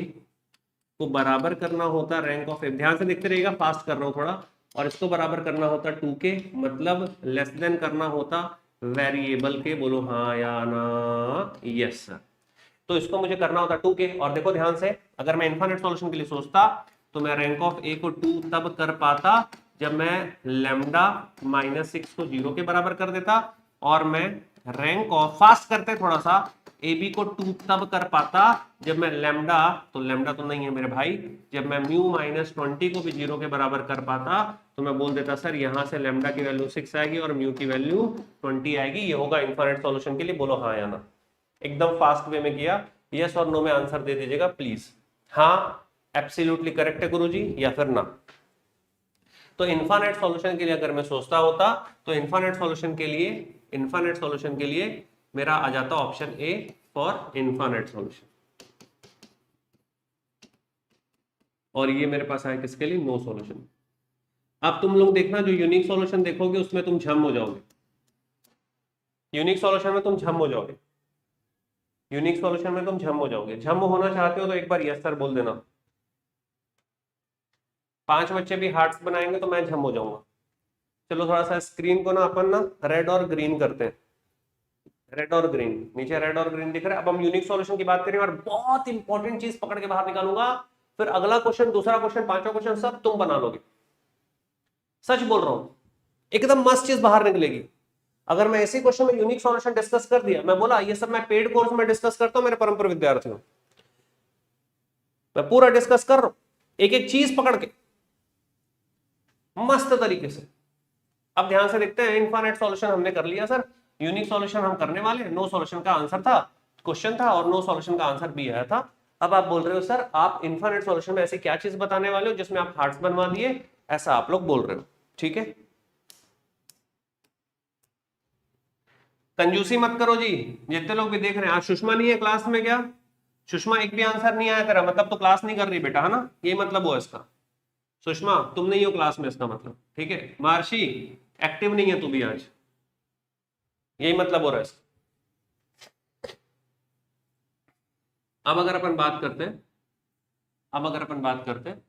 को बराबर करना होता रैंक ऑफ ए, ध्यान से देखते रहिएगा, फास्ट कर रहा हूं थोड़ा, और इसको बराबर करना होता 2 के, मतलब लेस देन करना होता वेरिएबल के। बोलो हाँ या ना, यस सर। तो इसको मुझे करना होता 2 के, और देखो ध्यान से, अगर मैं इनफाइनाइट सॉल्यूशन के लिए सोचता तो मैं रैंक ऑफ ए को 2 तब कर पाता जब मैं लैम्डा माइनस 6 को 0 के बराबर कर देता, और मैं रैंक ऑफ, फास्ट करते थोड़ा सा, ए बी को 2 तब कर पाता जब मैं लैम्डा, तो लैम्डा तो नहीं है मेरे भाई, जब मैं म्यू माइनस 20 को भी 0 के बराबर कर पाता। तो मैं बोल देता सर यहां से लैम्डा की वैल्यू 6 आएगी और म्यू की वैल्यू 20 आएगी। ये होगा इनफाइनाइट सॉल्यूशन के लिए। बोलो हाँ या ना, एकदम फास्ट वे में किया, यस और नो में आंसर दे दीजिएगा प्लीज। हाँ एब्सोल्युटली करेक्ट है गुरुजी, या फिर ना। तो इनफाइनाइट सॉल्यूशन के लिए अगर मैं सोचता होता तो इनफाइनाइट सॉल्यूशन के लिए, इनफाइनाइट सॉल्यूशन के लिए मेरा आ जाता option A for infinite solution, और ये मेरे पास आया किसके लिए, नो सॉल्यूशन। अब तुम लोग देखना, जो यूनिक सॉल्यूशन देखोगे उसमें तुम झम हो जाओगे, यूनिक सॉल्यूशन में तुम झम हो जाओगे, यूनिक सॉल्यूशन में तुम झम हो जाओगे। झम होना चाहते हो तो एक बार यस सर बोल देना। 5 बच्चे भी हार्ट्स बनाएंगे तो मैं झम हो जाऊंगा। चलो थोड़ा सा स्क्रीन को ना अपन ना रेड और ग्रीन करते हैं, रेड और ग्रीन, नीचे रेड और ग्रीन दिख रहा है। अब हम यूनिक सॉल्यूशन की बात करें और बहुत इंपॉर्टेंट चीज पकड़ के बाहर निकालूंगा, फिर अगला क्वेश्चन, दूसरा क्वेश्चन, पांचवा क्वेश्चन सब तुम बना लोगे। सच बोल रहा हूं, एकदम मस्त चीज बाहर निकलेगी। अगर मैं ऐसे क्वेश्चन में यूनिक सॉल्यूशन डिस्कस कर दिया, मैं बोला ये सब मैं पेड कोर्स में डिस्कस करता हूं मेरे परम विद्यार्थियों, मैं पूरा डिस्कस कर रहा हूं एक एक चीज पकड़ के मस्त तरीके से। अब ध्यान से देखते हैं, इनफाइनाइट सॉल्यूशन हमने कर लिया सर, यूनिक सॉल्यूशन हम करने वाले, नो सॉल्यूशन का आंसर था, क्वेश्चन था, और नो सॉल्यूशन का आंसर भी आया था। अब आप बोल रहे हो सर आप इनफाइनाइट सॉल्यूशन में ऐसी क्या चीज बताने वाले हो जिसमें आप हार्ट्स बनवा दिए, ऐसा आप लोग बोल रहे हो, ठीक है। कंजूसी मत करो जी, जितने लोग भी देख रहे हैं। आज सुषमा नहीं है क्लास में क्या, सुषमा एक भी आंसर नहीं आया तेरा, मतलब तो क्लास नहीं कर रही बेटा, है ना, ये मतलब हुआ इसका। सुषमा तुम नहीं हो क्लास में, इसका मतलब, ठीक है। महर्षि एक्टिव नहीं है तू भी आज, यही मतलब हो रहा है इसका। अब अगर अपन बात करते हैं, अब अगर अपन बात करते हैं,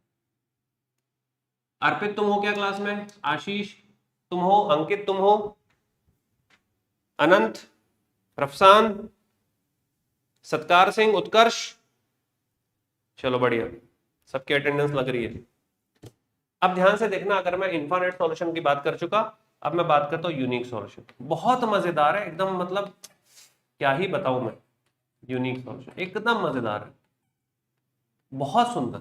अर्पित तुम हो क्या क्लास में, आशीष तुम हो, अंकित तुम हो, अनंत, रफसान, सत्कार सिंह, उत्कर्ष, चलो बढ़िया, सबकी अटेंडेंस लग रही है। अब ध्यान से देखना, अगर मैं इनफाइनाइट सॉल्यूशन की बात कर चुका, अब मैं बात करता हूं यूनिक सॉल्यूशन। बहुत मजेदार है एकदम, मतलब क्या ही बताऊं मैं, यूनिक सॉल्यूशन एकदम मजेदार है, बहुत सुंदर।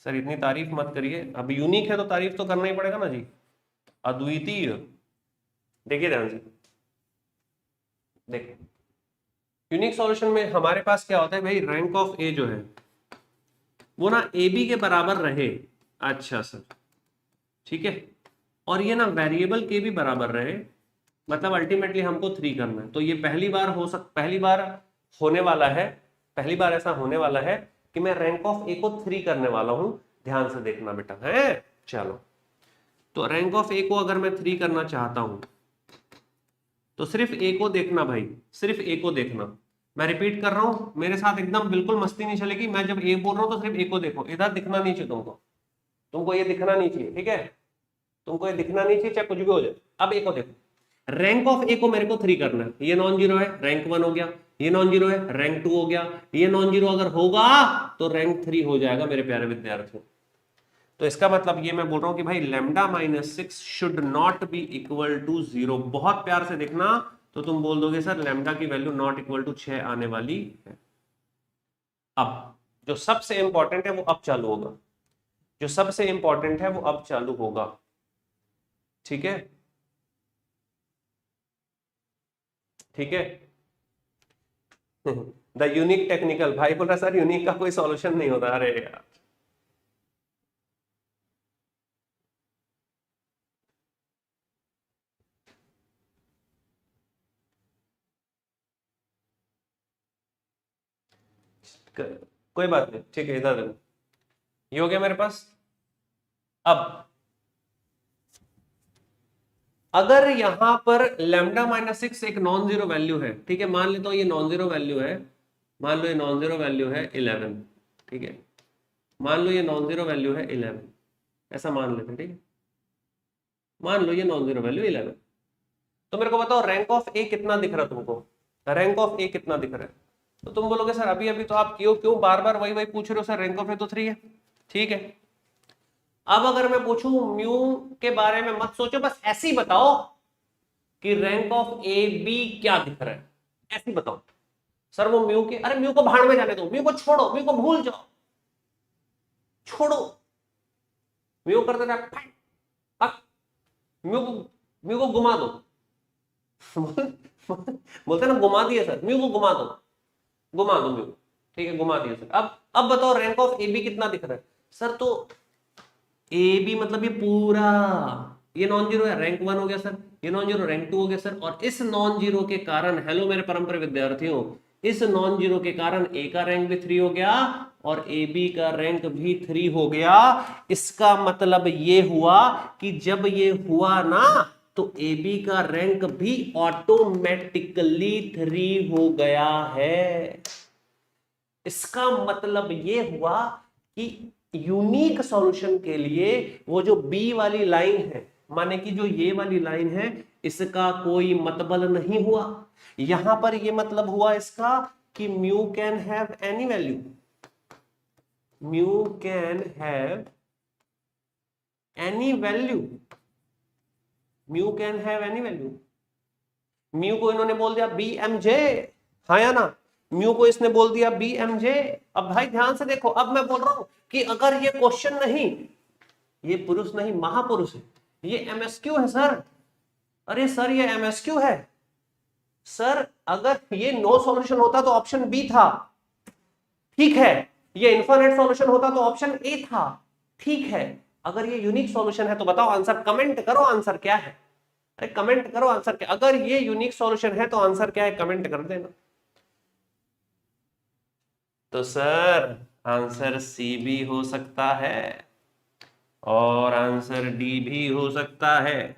सर इतनी तारीफ मत करिए, अब यूनिक है तो तारीफ तो करना ही पड़ेगा ना जी। अद्वितीय, देखिए ध्यान से, देखिए यूनिक सॉल्यूशन में हमारे पास क्या होता है भाई, रैंक ऑफ ए जो है वो ना ए बी के बराबर रहे। अच्छा सर, ठीक है, और ये ना वेरिएबल के भी बराबर रहे, मतलब अल्टीमेटली हमको 3 करना है। तो ये पहली बार होने वाला है, पहली बार ऐसा होने वाला है कि मैं रैंक ऑफ ए को 3 करने वाला हूं। ध्यान से देखना बेटा है। चलो, तो रैंक ऑफ ए को अगर मैं 3 करना चाहता हूं तो सिर्फ ए को देखना भाई, सिर्फ ए को देखना। मैं रिपीट कर रहा हूं, मेरे साथ एकदम बिल्कुल मस्ती नहीं चलेगी। मैं जब ए बोल रहा हूं तो सिर्फ ए को देखो, इधर दिखना नहीं चाहिए तुमको, तुमको ये दिखना नहीं चाहिए, ठीक है, तुमको ये दिखना नहीं चाहिए चाहे कुछ भी हो जाए। अब ए को देखो, रैंक ऑफ ए को मेरे को 3 करना है। ये नॉन जीरो है, रैंक 1 हो गया, ये नॉन जीरो है, रैंक 2 हो गया, ये नॉन जीरो अगर होगा तो रैंक 3 हो जाएगा मेरे प्यारे विद्यार्थियों। तो इसका मतलब ये मैं बोल रहा हूं कि भाई lambda minus 6 should not be equal to 0। बहुत प्यार से देखना, तो तुम बोल दोगे सर लैम्डा की वैल्यू नॉट इक्वल टू 6 आने वाली है। अब जो सबसे इंपॉर्टेंट है वो अब चालू होगा, जो सबसे इंपॉर्टेंट है वो अब चालू होगा, ठीक है, ठीक है। द यूनिक टेक्निकल, भाई बोल रहा सर यूनिक का कोई सॉल्यूशन नहीं होता। अरे यार, कोई बात नहीं, ठीक है, इधर देखो, ये हो गया मेरे पास। अब अगर यहां पर लैम्डा माइनस 6 एक नॉन जीरो वैल्यू है, ठीक है, मान लेता हूं ये नॉन जीरो वैल्यू है, मान लो ये नॉन जीरो वैल्यू है 11, ठीक है, मान लो ये नॉन जीरो वैल्यू है 11, ऐसा मान लेते हैं, ठीक है, मान लो ये नॉन जीरो वैल्यू 11। तो मेरे को बताओ रैंक ऑफ ए कितना दिख रहा है तुमको, रैंक ऑफ ए कितना दिख रहा है? तो तुम बोलोगे सर अभी अभी तो आप क्यों क्यों बार बार वही वही पूछ रहे हो, सर रैंक ऑफ ए तो 3 है, ठीक है। अब अगर मैं पूछूं म्यू के बारे में मत सोचो, बस ऐसे ही बताओ कि रैंक ऑफ ए बी क्या दिख रहा है, ऐसे ही बताओ। सर वो म्यू के, अरे म्यू को भाड़ में जाने दो, म्यू को छोड़ो, म्यू को भूल जाओ, छोड़ो, म्यू कर देना म्यू को, म्यू को घुमा दो। बोलते ना घुमा दिया सर, म्यू को घुमा दो, घुमा दो म्यू, ठीक है, घुमा दिया सर। अब बताओ रैंक ऑफ ए बी कितना दिख रहा है सर? तो ए बी मतलब ये पूरा, ये नॉन जीरो है, रैंक 1 हो गया सर, ये नॉन जीरो रैंक 2 हो गया सर, और इस नॉन जीरो के कारण, हेलो मेरे परम प्रिय विद्यार्थियों, इस नॉन जीरो के कारण ए का रैंक भी 3 हो गया और ए बी का रैंक भी 3 हो गया। इसका मतलब ये हुआ कि जब ये हुआ ना तो ए बी का रैंक भी ऑटोमेटिकली 3 हो गया है। इसका मतलब ये हुआ कि यूनिक सॉल्यूशन के लिए वो जो बी वाली लाइन है, माने कि जो ये वाली लाइन है, इसका कोई मतलब नहीं हुआ। यहां पर ये मतलब हुआ इसका कि mu can have any value, mu can have any value, mu can have any value. Mu को इन्होंने बोल दिया बी एम जे, हाँ या ना, म्यू को इसने बोल दिया बी एम जे। अब भाई ध्यान से देखो, अब मैं बोल रहा हूं कि अगर ये क्वेश्चन नहीं, ये पुरुष नहीं महापुरुष है, ये एमएसक्यू है सर। अरे सर ये एमएसक्यू है सर, अगर ये नो सॉल्यूशन होता तो ऑप्शन बी था, ठीक है, ये इनफाइनाइट सॉल्यूशन होता तो ऑप्शन ए था, ठीक है। अगर ये यूनिक सॉल्यूशन है तो बताओ आंसर, कमेंट करो आंसर क्या है, अरे कमेंट करो आंसर क्या, अगर ये यूनिक सॉल्यूशन है तो आंसर क्या है, कमेंट कर देना। तो सर आंसर सी भी हो सकता है और आंसर डी भी हो सकता है,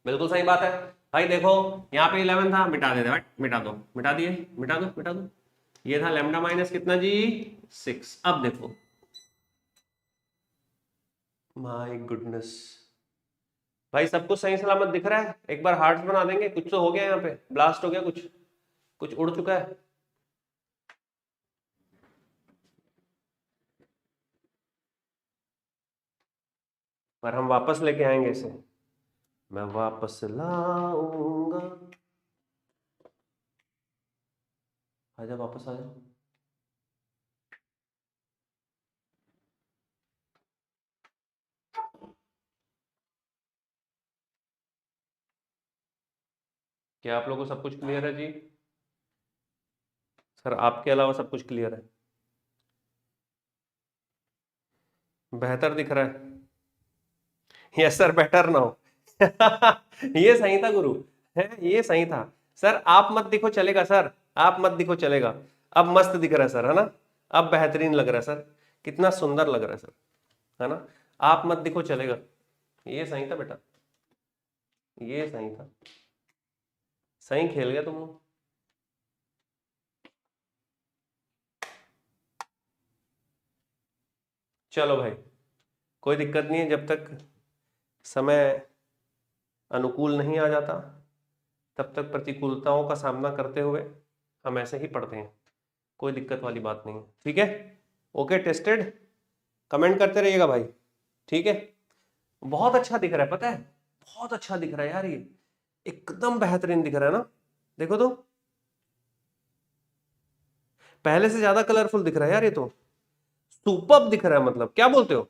बिल्कुल सही बात है भाई। देखो यहाँ पे 11 था, मिटा देते, मिटा दो, मिटा दिए, मिटा दो, मिटा दो। ये था लैम्डा माइनस कितना जी, 6। अब देखो, माय गुडनेस भाई, सब कुछ सही सलामत दिख रहा है। एक बार हार्ट बना देंगे, कुछ तो हो गया यहाँ पे, ब्लास्ट हो गया, कुछ कुछ उड़ चुका है। पर हम वापस लेके आएंगे इसे, मैं वापस लाऊंगा। आजा वापस आजा। क्या आप लोगों को सब कुछ क्लियर है जी? सर आपके अलावा सब कुछ क्लियर है? बेहतर दिख रहा है? यस सर, बेटर ना हो। ये सही था गुरु, है ये सही था। सर आप मत दिखो चलेगा सर, आप मत दिखो चलेगा। अब मस्त दिख रहा है सर, है ना? अब बेहतरीन लग रहा है सर, कितना सुंदर लग रहा है सर, है ना? आप मत दिखो चलेगा। ये सही था बेटा, ये सही था, सही खेल गया तुम। चलो भाई, कोई दिक्कत नहीं है, जब तक समय अनुकूल नहीं आ जाता तब तक प्रतिकूलताओं का सामना करते हुए हम ऐसे ही पढ़ते हैं, कोई दिक्कत वाली बात नहीं है, ठीक है? Okay, tested? कमेंट करते रहिएगा भाई, ठीक है? बहुत अच्छा दिख रहा है, पता है, बहुत अच्छा दिख रहा है यार, ये एकदम बेहतरीन दिख रहा है ना? देखो तो, पहले से ज्यादा कलरफुल दिख रहा है यार, ये तो सुपर्ब दिख रहा है, मतलब क्या बोलते हो?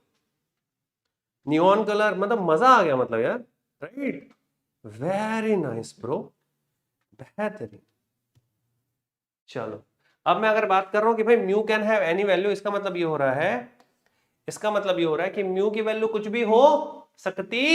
नियॉन कलर, मतलब मजा आ गया मतलब यार, राइट? वेरी नाइस ब्रो, बेहतरीन। चलो, अब मैं अगर बात कर रहा हूं कि भाई mu can have any value, इसका मतलब ये हो रहा है, इसका मतलब ये हो रहा है कि म्यू की वैल्यू कुछ भी हो सकती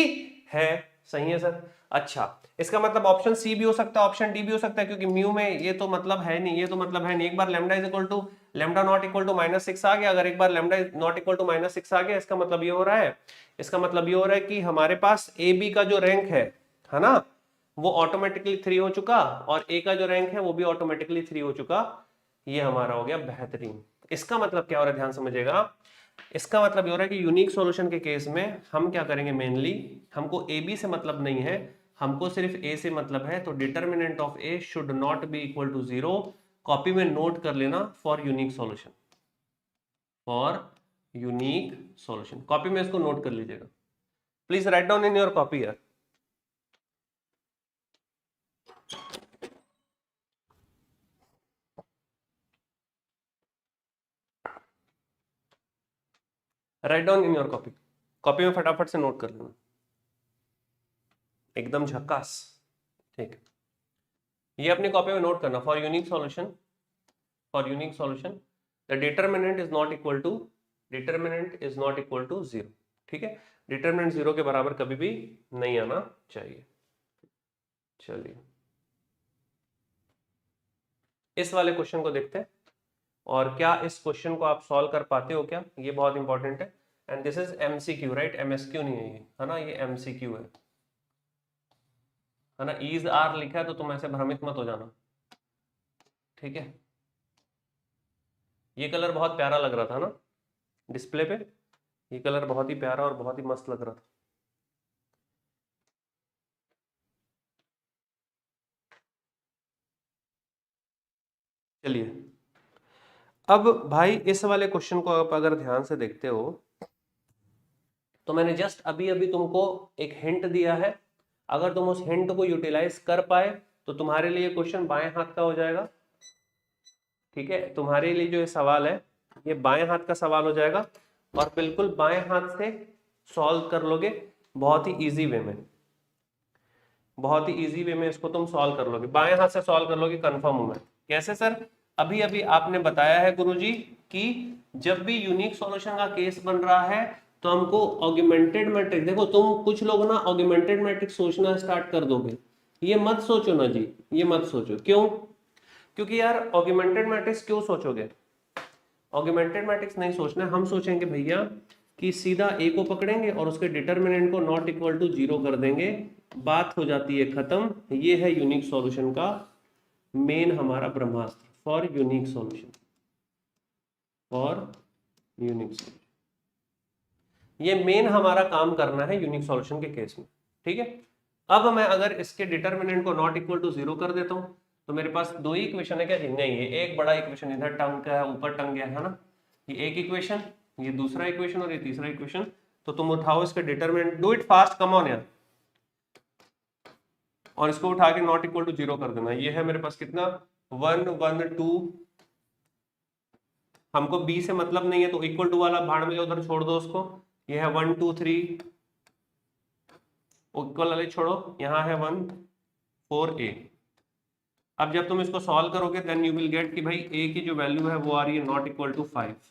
है। सही है सर। अच्छा, इसका मतलब ऑप्शन सी भी हो सकता है, ऑप्शन डी भी हो सकता है, क्योंकि म्यू में ये तो मतलब है नहीं, ये तो मतलब है नहीं। एक बार lambda is equal to lambda not equal to -6 आ गया, अगर एक बार लैम्डा नॉट इक्वल टू -6 आ गया, इसका मतलब ये हो रहा है, इसका मतलब ये हो रहा है कि हमारे पास ए बी का जो रैंक है ना, वो ऑटोमेटिकली 3 हो चुका, और ए का जो रैंक है वो भी ऑटोमेटिकली 3 हो चुका। ये हमारा हो गया बेहतरीन। इसका मतलब क्या हो रहा है, ध्यान समझिएगा, इसका मतलब ये हो रहा है कि यूनिक सॉल्यूशन के केस में हम क्या करेंगे, मेनली हमको ए बी से मतलब नहीं है, हमको सिर्फ ए से मतलब है, तो determinant of A should not be equal to 0। Copy में नोट कर लेना, for unique solution, for unique solution, copy में इसको नोट कर लीजिएगा, please write down in your copy यार। Write down in your copy, copy में फटाफट से नोट कर लेना, एकदम झक्कास, ठीक है? ये अपनी कॉपी में नोट करना, for unique solution, for unique solution the determinant is not equal to, determinant is not equal to 0, ठीक है? डिटर्मिनेंट 0 के बराबर कभी भी नहीं आना चाहिए। चलिए, इस वाले क्वेश्चन को देखते हैं, और क्या इस क्वेश्चन को आप सॉल्व कर पाते हो क्या, ये बहुत इंपॉर्टेंट है। And this is MCQ, right? MSQ नहीं है ये, है ना? ये एमसीक्यू है ना? ईज आर लिखा है तो तुम ऐसे भ्रमित मत हो जाना, ठीक है? ये कलर बहुत प्यारा लग रहा था ना डिस्प्ले पे, ये कलर बहुत ही प्यारा और बहुत ही मस्त लग रहा था। चलिए, अब भाई इस वाले क्वेश्चन को आप अगर ध्यान से देखते हो, तो मैंने जस्ट अभी अभी तुमको एक हिंट दिया है, अगर तुम उस हिंट को यूटिलाइज कर पाए तो तुम्हारे लिए क्वेश्चन बाएं हाथ का हो जाएगा, ठीक है? तुम्हारे लिए जो ये सवाल है ये बाएं हाथ का सवाल हो जाएगा, और बिल्कुल बाएं हाथ से सॉल्व कर लोगे, बहुत ही इजी वे में, बहुत ही इजी वे में इसको तुम सॉल्व कर लोगे, बाएं हाथ से सॉल्व कर लोगे, कंफर्म हूं मैं। कैसे सर? अभी अभी आपने बताया है गुरुजी कि जब भी यूनिक सॉल्यूशन का केस बन रहा है तो हमको ऑगमेंटेड मैट्रिक्स, देखो तुम कुछ लोग ना ऑगमेंटेड मैट्रिक्स सोचना स्टार्ट कर दोगे, ये मत सोचो ना जी, ये मत सोचो। क्यों? क्योंकि यार ऑगमेंटेड मैट्रिक्स क्यों सोचोगे? ऑगमेंटेड मैट्रिक्स नहीं सोचना है, हम सोचेंगे भैया कि सीधा ए को पकड़ेंगे और उसके डिटर्मिनेंट को नॉट इक्वल टू 0 कर देंगे, बात हो जाती है खत्म। ये है यूनिक सॉल्यूशन का मेन हमारा ब्रह्मास्त्र, for unique solution, for unique solution, ये मेन हमारा काम करना है यूनिक सॉल्यूशन के केस में, ठीक है? अब मैं अगर इसके डिटर्मिनेंट को नॉट इक्वल टू 0 कर देता हूं तो मेरे पास दो ही इक्वेशन है क्या जी? नहीं, ये एक बड़ा इक्वेशन इधर टंग का है, ऊपर टंग गया है ना, ये एक इक्वेशन, ये दूसरा इक्वेशन और ये तीसरा इक्वेशन। तो तुम उठाओ इसके determinant, do it fast, come on यार, और इसको उठा के नॉट इक्वल टू 0 कर देना। ये है मेरे पास कितना, 1 1 2, हमको b से मतलब नहीं है तो इक्वल टू वाला भाड़ में उधर छोड़ दो उसको, ये है 1 2 3, इक्वल वाले छोड़ो, यहाँ है 1 4a, अब जब तुम इसको सॉल्व करोगे देन यू विल गेट कि भाई a की जो वैल्यू है वो आ रही है नॉट इक्वल टू 5।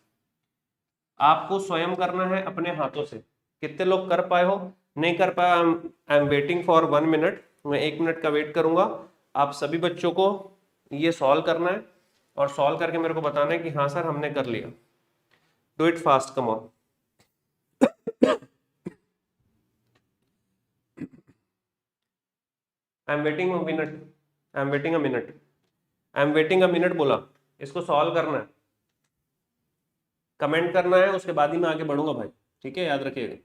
आपको स्वयं करना है अपने हाथों से। कितने लोग कर पाए हो? नहीं कर पाए, I am waiting for 1 minute. मैं 1 मिनट का वेट करूंगा। आप सभी बच्चों को ये सॉल्व करना है और सॉल्व करके मेरे को बताना है कि हाँ सर हमने कर लिया। Do it fast, come on. I am waiting a minute, I am waiting a minute, I am waiting a minute बोला। इसको सॉल्व करना है, कमेंट करना है, उसके बाद ही मैं आगे बढ़ूंगा भाई। ठीक है, याद रखिएगा।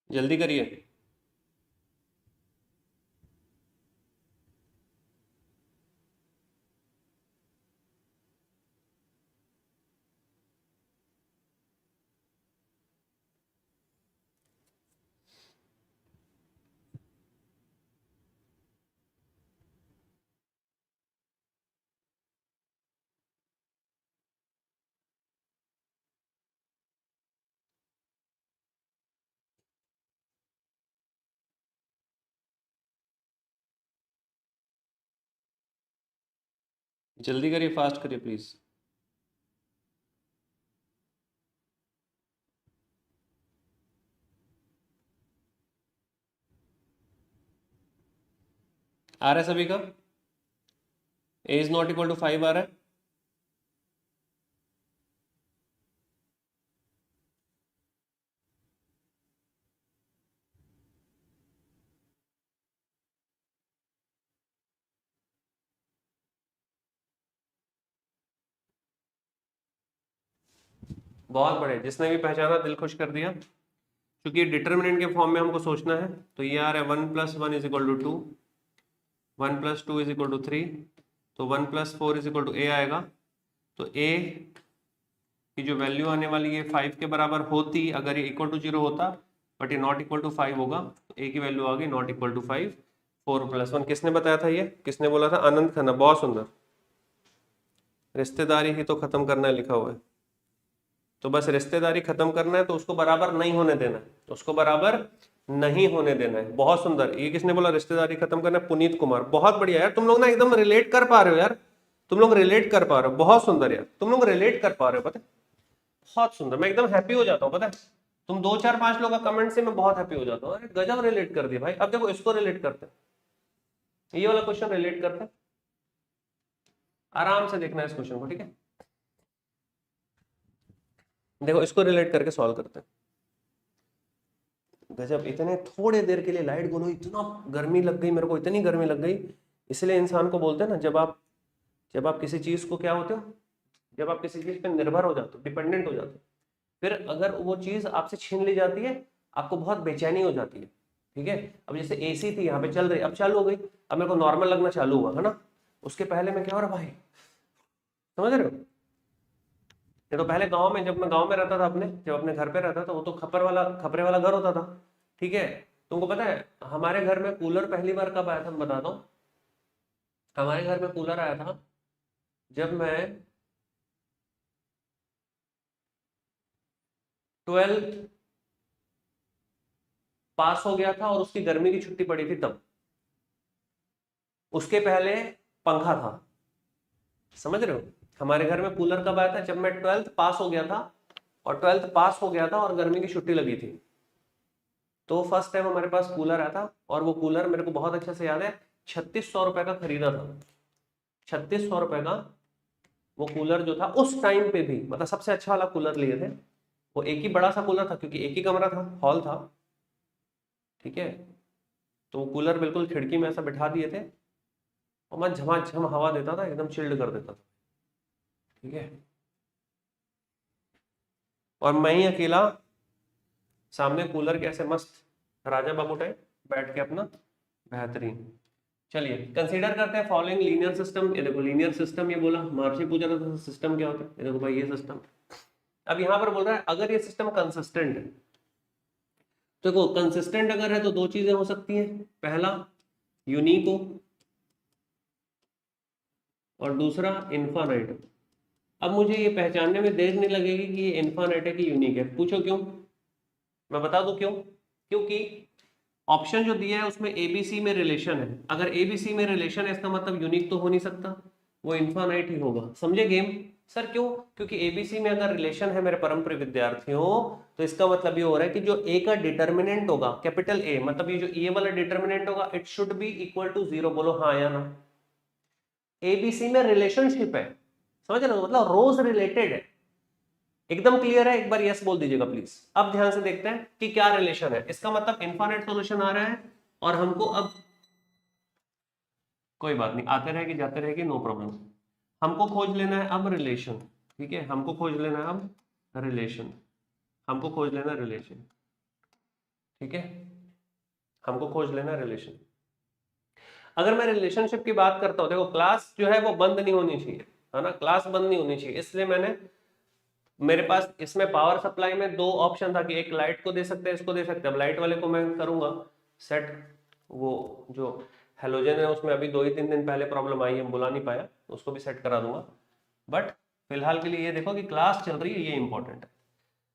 जल्दी करिए। जल्दी करिए, फास्ट करिए प्लीज। आ रहा है सभी का? ए इज नॉट इक्वल टू 5 आ रहा है? बहुत बढ़िया, जिसने भी पहचाना दिल खुश कर दिया। क्योंकि डिटर्मिनेंट के फॉर्म में हमको सोचना है, तो ये आ रहा है 1 + 1 is equal to 2, 1 + 2 is equal to 3, तो 1 + 4 इज इक्वल टू ए आएगा। तो ए की जो वैल्यू आने वाली है 5 के बराबर होती अगर ये इक्वल टू 0 होता, बट ये नॉट इक्वल टू 5 होगा, तो ए की वैल्यू आ गई नॉट इक्वल टू 5। 4 + 1 किसने बताया था? ये किसने बोला था? आनंद खन्ना। बहुत सुंदर। रिश्तेदारी ही तो खत्म करना है लिखा हुआ है, तो बस रिश्तेदारी खत्म करना है, तो उसको बराबर नहीं होने देना है, उसको बराबर नहीं होने देना है। बहुत सुंदर। ये किसने बोला रिश्तेदारी खत्म करना है? पुनीत कुमार। बहुत बढ़िया यार, तुम लोग ना एकदम रिलेट कर पा रहे हो यार, तुम लोग रिलेट कर पा रहे हो। बहुत सुंदर यार, तुम लोग रिलेट कर पा रहे हो, पता है? बहुत सुंदर। मैं एकदम हैप्पी हो जाता हूँ, पता है? तुम 2 4 5 लोग का कमेंट से मैं बहुत हैप्पी हो जाता हूँ। अरे गजब रिलेट कर दिया भाई। अब देखो इसको रिलेट करते हैं, ये वाला क्वेश्चन रिलेट करते हैं। आराम से देखना है इस क्वेश्चन को, ठीक है? देखो इसको रिलेट करके सॉल्व करते हैं। गजब, इतने थोड़े देर के लिए लाइट गोलो, इतना गर्मी लग गई मेरे को, इतनी गर्मी लग गई। इसलिए इंसान को बोलते हैं ना, जब आप किसी चीज को क्या होते हो, जब आप किसी चीज पे निर्भर हो जाते हो, डिपेंडेंट हो जाते हो, फिर अगर वो चीज आपसे छीन ली जाती है, आपको बहुत बेचैनी हो जाती है। ठीक है? अब जैसे एसी थी यहाँ पे चल रही, अब चालू हो गई, अब मेरे को नॉर्मल लगना चालू हुआ है ना। उसके पहले मैं क्या हो रहा भाई, समझ रहे हो? ये तो पहले गांव में, जब मैं गांव में रहता था अपने, जब अपने घर पे रहता था, वो तो खपरे वाला घर होता था। ठीक है? तुमको पता है हमारे घर में कूलर पहली बार कब आया था? मैं बताता हूँ। हमारे घर में कूलर आया था जब मैं 12th पास हो गया था और उसकी गर्मी की छुट्टी पड़ी थी तब। उसके पहले पंखा था। समझ रहे हो? हमारे घर में कूलर कब आया था? जब मैं 12th पास हो गया था, और 12th पास हो गया था और गर्मी की छुट्टी लगी थी, तो फर्स्ट टाइम हमारे पास कूलर आया था। और वो कूलर मेरे को बहुत अच्छे से याद है, 3600 रुपए का खरीदा था। 3600 रुपए का वो कूलर जो था उस टाइम पे भी, मतलब सबसे अच्छा वाला कूलर लिए थे। वो एक ही बड़ा सा कूलर था, क्योंकि एक ही कमरा था, हॉल था। ठीक है? तो वो कूलर बिल्कुल खिड़की में ऐसा बिठा दिए थे, और मैं झमाझम हवा देता था, एकदम चिल्ड कर देता था। ठीक है? और मैं ही अकेला सामने कूलर के ऐसे मस्त राजा बाबू टाइप बैठ के अपना बेहतरीन। चलिए कंसीडर करते हैं फॉलोइंग लीनियर सिस्टम। ये देखो लीनियर सिस्टम, ये बोला महर्षि पूछा था सिस्टम क्या होता है, ये देखो भाई ये सिस्टम। अब यहां पर बोल रहा है अगर ये सिस्टम कंसिस्टेंट है, तो देखो कंसिस्टेंट अगर है तो दो चीजें हो सकती हैं, पहला यूनिक हो और दूसरा इनफाइनाइट। अब मुझे ये पहचानने में देर नहीं लगेगी कि ये इनफाइनाइट है कि यूनिक है। पूछो क्यों, मैं बता दूं क्यों। क्योंकि ऑप्शन जो दिया है उसमें एबीसी में रिलेशन है, अगर एबीसी में रिलेशन है इसका मतलब यूनिक तो हो नहीं सकता, वो इनफाइनाइट ही होगा। समझे गेम। सर क्यों, क्योंकि एबीसी में अगर रिलेशन है मेरे परम प्रिय विद्यार्थियों, तो इसका मतलब ये हो रहा है कि जो ए का डिटर्मिनेंट होगा कैपिटल ए, मतलब ये जो ए वाला डिटर्मिनेंट होगा it should be equal to 0। बोलो हाँ या ना। एबीसी में रिलेशनशिप है, समझ रहे हो, मतलब रोज रिलेटेड है। एकदम क्लियर है, एक बार यस बोल दीजिएगा प्लीज। अब ध्यान से देखते हैं कि क्या रिलेशन है। इसका मतलब इनफाइनाइट सॉल्यूशन आ रहा है और हमको अब कोई बात नहीं, आते रहेगी जाते रहेगी, नो प्रॉब्लम। हमको खोज लेना है अब रिलेशन, ठीक है, हमको खोज लेना है अब रिलेशन, हमको खोज लेना रिलेशन, ठीक है, हमको खोज लेना रिलेशन। अगर मैं रिलेशनशिप की बात करता हूं, देखो क्लास जो है वो बंद नहीं होनी चाहिए, है ना, क्लास बंद नहीं होनी चाहिए, इसलिए मैंने, मेरे पास इसमें पावर सप्लाई में दो ऑप्शन था कि एक लाइट को दे सकते हैं, इसको दे सकते हैं। अब लाइट वाले को मैं करूंगा सेट, वो जो हेलोजन है उसमें अभी 2 ही 3 दिन पहले प्रॉब्लम आई है, बुला नहीं पाया, उसको भी सेट करा दूंगा। बट फिलहाल के लिए ये देखो कि क्लास चल रही है, ये इंपॉर्टेंट है।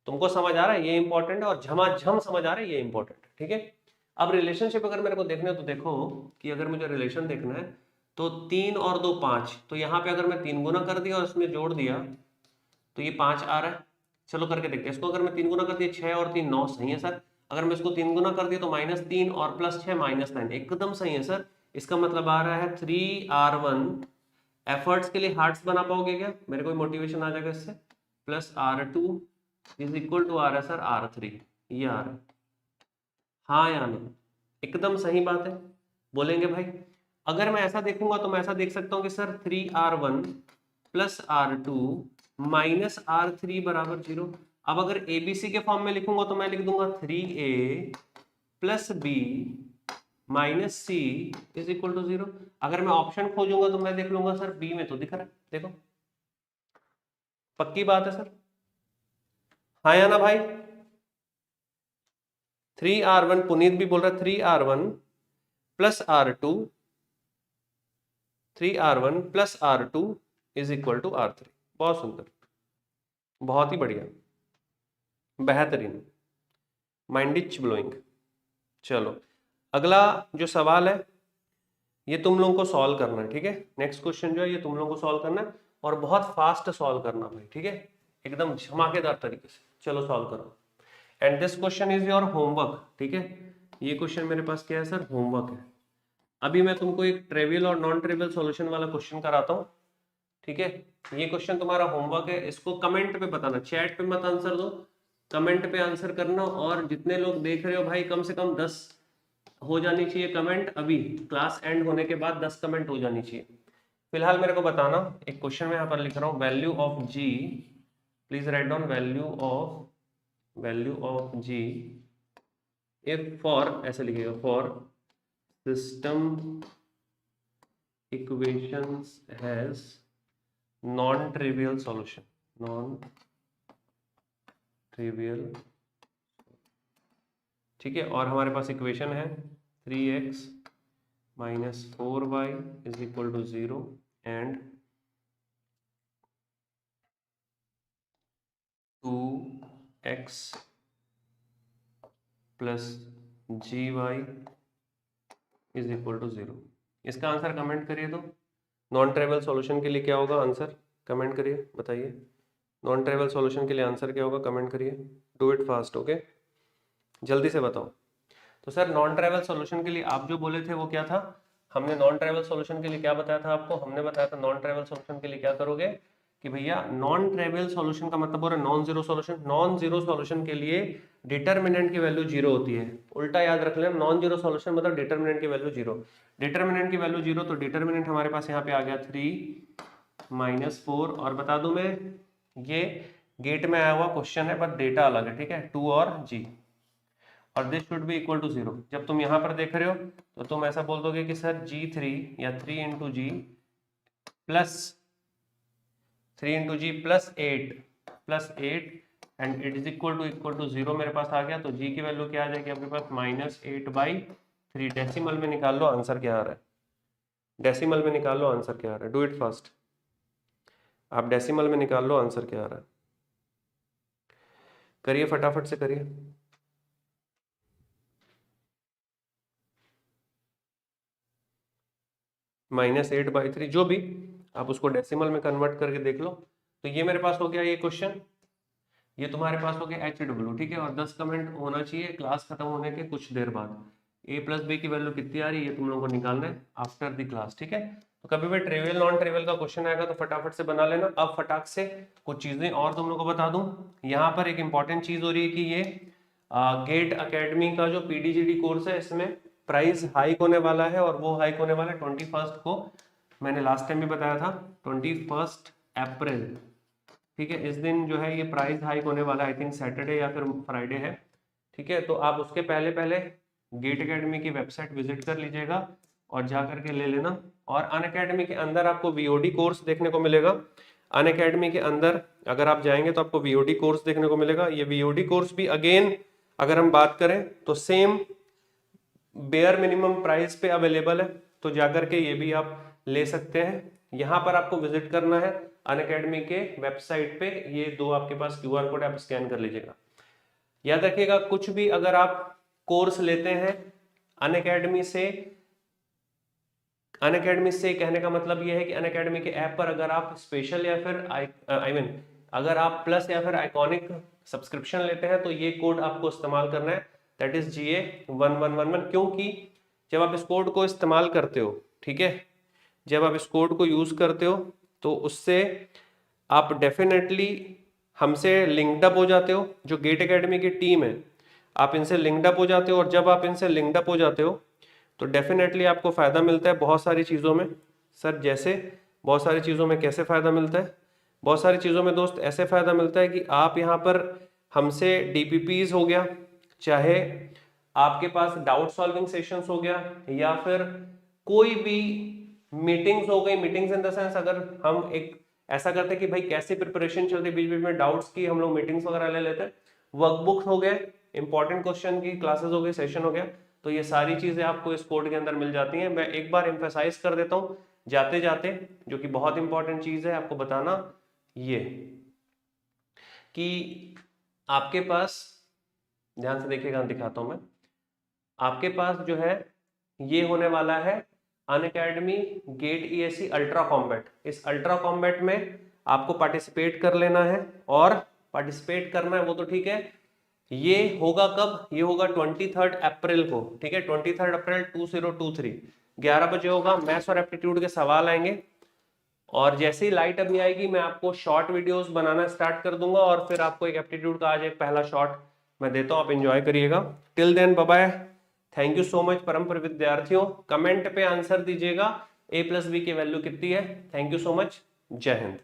तुमको समझ आ रहा है, ये इंपॉर्टेंट है, और झमाझम समझ आ रहा है, ये इंपॉर्टेंट है, ठीक है। अब रिलेशनशिप अगर मेरे को देखना है तो देखो कि अगर मुझे रिलेशन देखना है तो 3 और 2 5, तो यहाँ पे अगर मैं 3 गुना कर दिया और इसमें जोड़ दिया तो ये 5 आ रहा है। चलो करके देखते हैं इसको। अगर मैं 3 गुना कर दिया 6 और 3 9, सही है सर। अगर मैं इसको 3 गुना कर दिया तो -3 और +6 -9, एकदम सही है सर। इसका मतलब आ रहा है 3R1। एफर्ट्स के लिए हार्ट्स बना पाओगे क्या, मेरे को मोटिवेशन आ जाएगा इससे। +R2 इज इक्वल टू आ रहा है सर R3, ये आ रहा है, हाँ या नहीं, एकदम सही बात है, बोलेंगे भाई। अगर मैं ऐसा देखूंगा तो मैं ऐसा देख सकता हूं कि सर 3R1 +R2 -R3 बराबर 0। अब अगर एबीसी के फॉर्म में लिखूंगा तो मैं लिख दूंगा 3A + B -C is equal to 0। अगर मैं ऑप्शन खोजूंगा तो मैं देख लूंगा सर बी में तो दिख रहा है, देखो, पक्की बात है सर, हाँ या ना भाई। 3R1, पुनीत भी बोल रहा है 3R1 +R2, 3R1 +R2 is equal to R3। बहुत सुंदर, बहुत ही बढ़िया, बेहतरीन, माइंडिच ब्लोइंग। चलो अगला जो सवाल है ये तुम लोगों को सॉल्व करना है, ठीक है। नेक्स्ट क्वेश्चन जो है ये तुम लोगों को सॉल्व करना है और बहुत फास्ट सॉल्व करना भाई, ठीक है, एकदम धमाकेदार तरीके से। चलो सॉल्व करो, and this question is your homework, ठीक है। ये क्वेश्चन मेरे पास क्या है सर, होमवर्क है। अभी मैं तुमको एक ट्रिवियल और नॉन ट्रिवियल सॉल्यूशन वाला क्वेश्चन कराता हूँ, ठीक है। ये क्वेश्चन तुम्हारा होमवर्क है, इसको कमेंट पे बताना, चैट पे मत आंसर दो, कमेंट पे आंसर करना। और जितने लोग देख रहे हो भाई कम से कम 10 हो जानी चाहिए कमेंट, अभी क्लास एंड होने के बाद 10 कमेंट हो जानी चाहिए। फिलहाल मेरे को बताना, एक क्वेश्चन में यहाँ पर लिख रहा हूँ, value of G, please write down value of G if for, ऐसे लिखिएगा, for system equations has non trivial solution, non trivial, ठीक है। और हमारे पास इक्वेशन है 3x - 4y is equal to 0 and 2x + gy is equal to 0। इसका answer comment करिए। तो नॉन ट्रिवियल सॉल्यूशन के लिए क्या होगा आंसर, कमेंट करिए, बताइए। नॉन ट्रिवियल सॉल्यूशन के लिए आंसर क्या होगा, कमेंट करिए, डू इट फास्ट, ओके, जल्दी से बताओ। तो सर नॉन ट्रिवियल सॉल्यूशन के लिए आप जो बोले थे वो क्या था, हमने नॉन ट्रिवियल सॉल्यूशन के लिए क्या बताया था आपको, हमने बताया था नॉन ट्रिवियल सॉल्यूशन के लिए क्या करोगे कि भैया नॉन ट्रिवियल सॉल्यूशन का मतलब हो रहा है non zero solution. Non zero solution के लिए डिटर्मिनेंट की वैल्यू 0 होती है, उल्टा याद रख लेना, नॉन जीरो सॉल्यूशन मतलब डिटर्मिनेंट की वैल्यू 0, डिटर्मिनेंट की वैल्यू 0, तो डिटर्मिनेंट हमारे पास यहाँ पे आ गया 3 - 4। और बता दूं मैं, ये गेट में आया हुआ क्वेश्चन है पर डेटा अलग है, ठीक है, 2 और g, और this should be equal to 0। जब तुम यहां पर देख रहे हो तो तुम ऐसा बोल दोगे कि सर g3 या 3 × g + 3 × g +8 +8 and it is equal to 0 मेरे पास आ गया, तो जी की वैल्यू क्या आ जाएगी आपके पास -8/3। डेसिमल में निकाल लो आंसर क्या आ रहा है, डेसिमल में निकाल लो आंसर क्या आ रहा है, डू इट फास्ट, आप डेसिमल में निकाल लो आंसर क्या आ रहा है, करिए फटाफट से करिए। -8/3 जो भी आप उसको डेसिमल में कन्वर्ट करके देख लो। तो ये मेरे पास हो गया ये क्वेश्चन, ये तुम्हारे पास हो गया HW, ठीक है। और 10 कमेंट होना चाहिए क्लास खत्म होने के कुछ देर बाद। a+b की वैल्यू कितनी आ रही है ये तुम लोगों को निकालना है आफ्टर द क्लास, ठीक है। तो कभी भी ट्रिवियल नॉन ट्रिवियल का क्वेश्चन आएगा तो फटाफट से बना लेना। अब फटाक से कुछ चीजें और तुम लोगों को बता दूं, यहाँ पर एक इंपॉर्टेंट चीज हो रही है कि ये गेट अकेडमी का जो PDGD कोर्स है इसमें प्राइस हाइक होने वाला है, और वो हाइक होने वाला है 21 को, मैंने लास्ट टाइम भी बताया था 21 अप्रैल, ठीक है। इस दिन जो है ये प्राइस हाइक होने वाला है, आई थिंक सैटरडे या फिर फ्राइडे है, ठीक है। तो आप उसके पहले पहले गेट अकेडमी की वेबसाइट विजिट कर लीजिएगा और जा करके ले लेना। और अनअकैडमी के अंदर आपको VOD कोर्स देखने को मिलेगा। अनअकैडमी के अंदर अगर आप जाएंगे तो आपको VOD कोर्स देखने को मिलेगा। ये VOD कोर्स भी अगेन अगर हम बात करें तो सेम बेयर मिनिमम प्राइस पे अवेलेबल है, तो जाकर के ये भी आप ले सकते हैं। यहाँ पर आपको विजिट करना है अनअकैडमी के वेबसाइट पे, ये दो आपके पास QR कोड आप स्कैन कर लीजिएगा। याद रखिएगा कुछ भी अगर आप कोर्स लेते हैं अनअकैडमी से कहने का मतलब ये है कि अनअकैडमी के ऐप पर अगर आप स्पेशल या फिर अगर आप प्लस या फिर आइकॉनिक सब्सक्रिप्शन लेते हैं तो ये कोड आपको इस्तेमाल करना है, दैट इज GA1111। क्योंकि जब आप इस कोड को इस्तेमाल करते हो, ठीक है, जब आप इस कोड को यूज करते हो तो उससे आप डेफिनेटली हमसे लिंक्ड अप हो जाते हो। जो गेट अकेडमी की टीम है आप इनसे लिंक्ड अप हो जाते हो, और जब आप इनसे लिंक्ड अप हो जाते हो तो डेफिनेटली आपको फ़ायदा मिलता है बहुत सारी चीज़ों में। सर जैसे बहुत सारी चीज़ों में कैसे फ़ायदा मिलता है? बहुत सारी चीज़ों में दोस्त ऐसे फ़ायदा मिलता है कि आप यहाँ पर हमसे DPPs हो गया, चाहे आपके पास डाउट सॉल्विंग सेशंस हो गया, या फिर कोई भी मीटिंग्स हो गई, मीटिंग्स इन द सेंस अगर हम एक ऐसा करते हैं कि भाई कैसे प्रिपरेशन चल रही, बीच बीच में डाउट्स की हम लोग मीटिंग्स वगैरह ले लेते हैं, वर्कबुक्स हो गए, इंपॉर्टेंट क्वेश्चन की क्लासेस हो गई, सेशन हो गया, तो ये सारी चीजें आपको इस कोड के अंदर मिल जाती हैं। मैं एक बार एम्फेसाइज कर देता हूँ जाते जाते, जो कि बहुत इंपॉर्टेंट चीज है आपको बताना, ये कि आपके पास ध्यान से देखिएगा, दिखाता हूं मैं, आपके पास जो है ये होने वाला है Unacademy GATE ESE ultra combat. इस अल्ट्रा कॉम्बैट में आपको पार्टिसिपेट कर लेना है, और पार्टिसिपेट करना है वो तो ठीक है, ये होगा कब? ये होगा 23 अप्रैल को, ठीक है, 23 अप्रैल 2023 11 बजे होगा। मैथ्स और एप्टीट्यूड के सवाल आएंगे, और जैसे ही लाइट अभी आएगी मैं आपको शॉर्ट वीडियोस बनाना स्टार्ट कर दूंगा, और फिर आपको एक एप्टीट्यूड का आज एक पहला शॉर्ट मैं देता हूं, आप एंजॉय करिएगा। Till then bye bye, thank you so much परम विद्यार्थियों। कमेंट पे आंसर दीजिएगा A+B की वैल्यू कितनी है। थैंक यू सो मच, जय हिंद।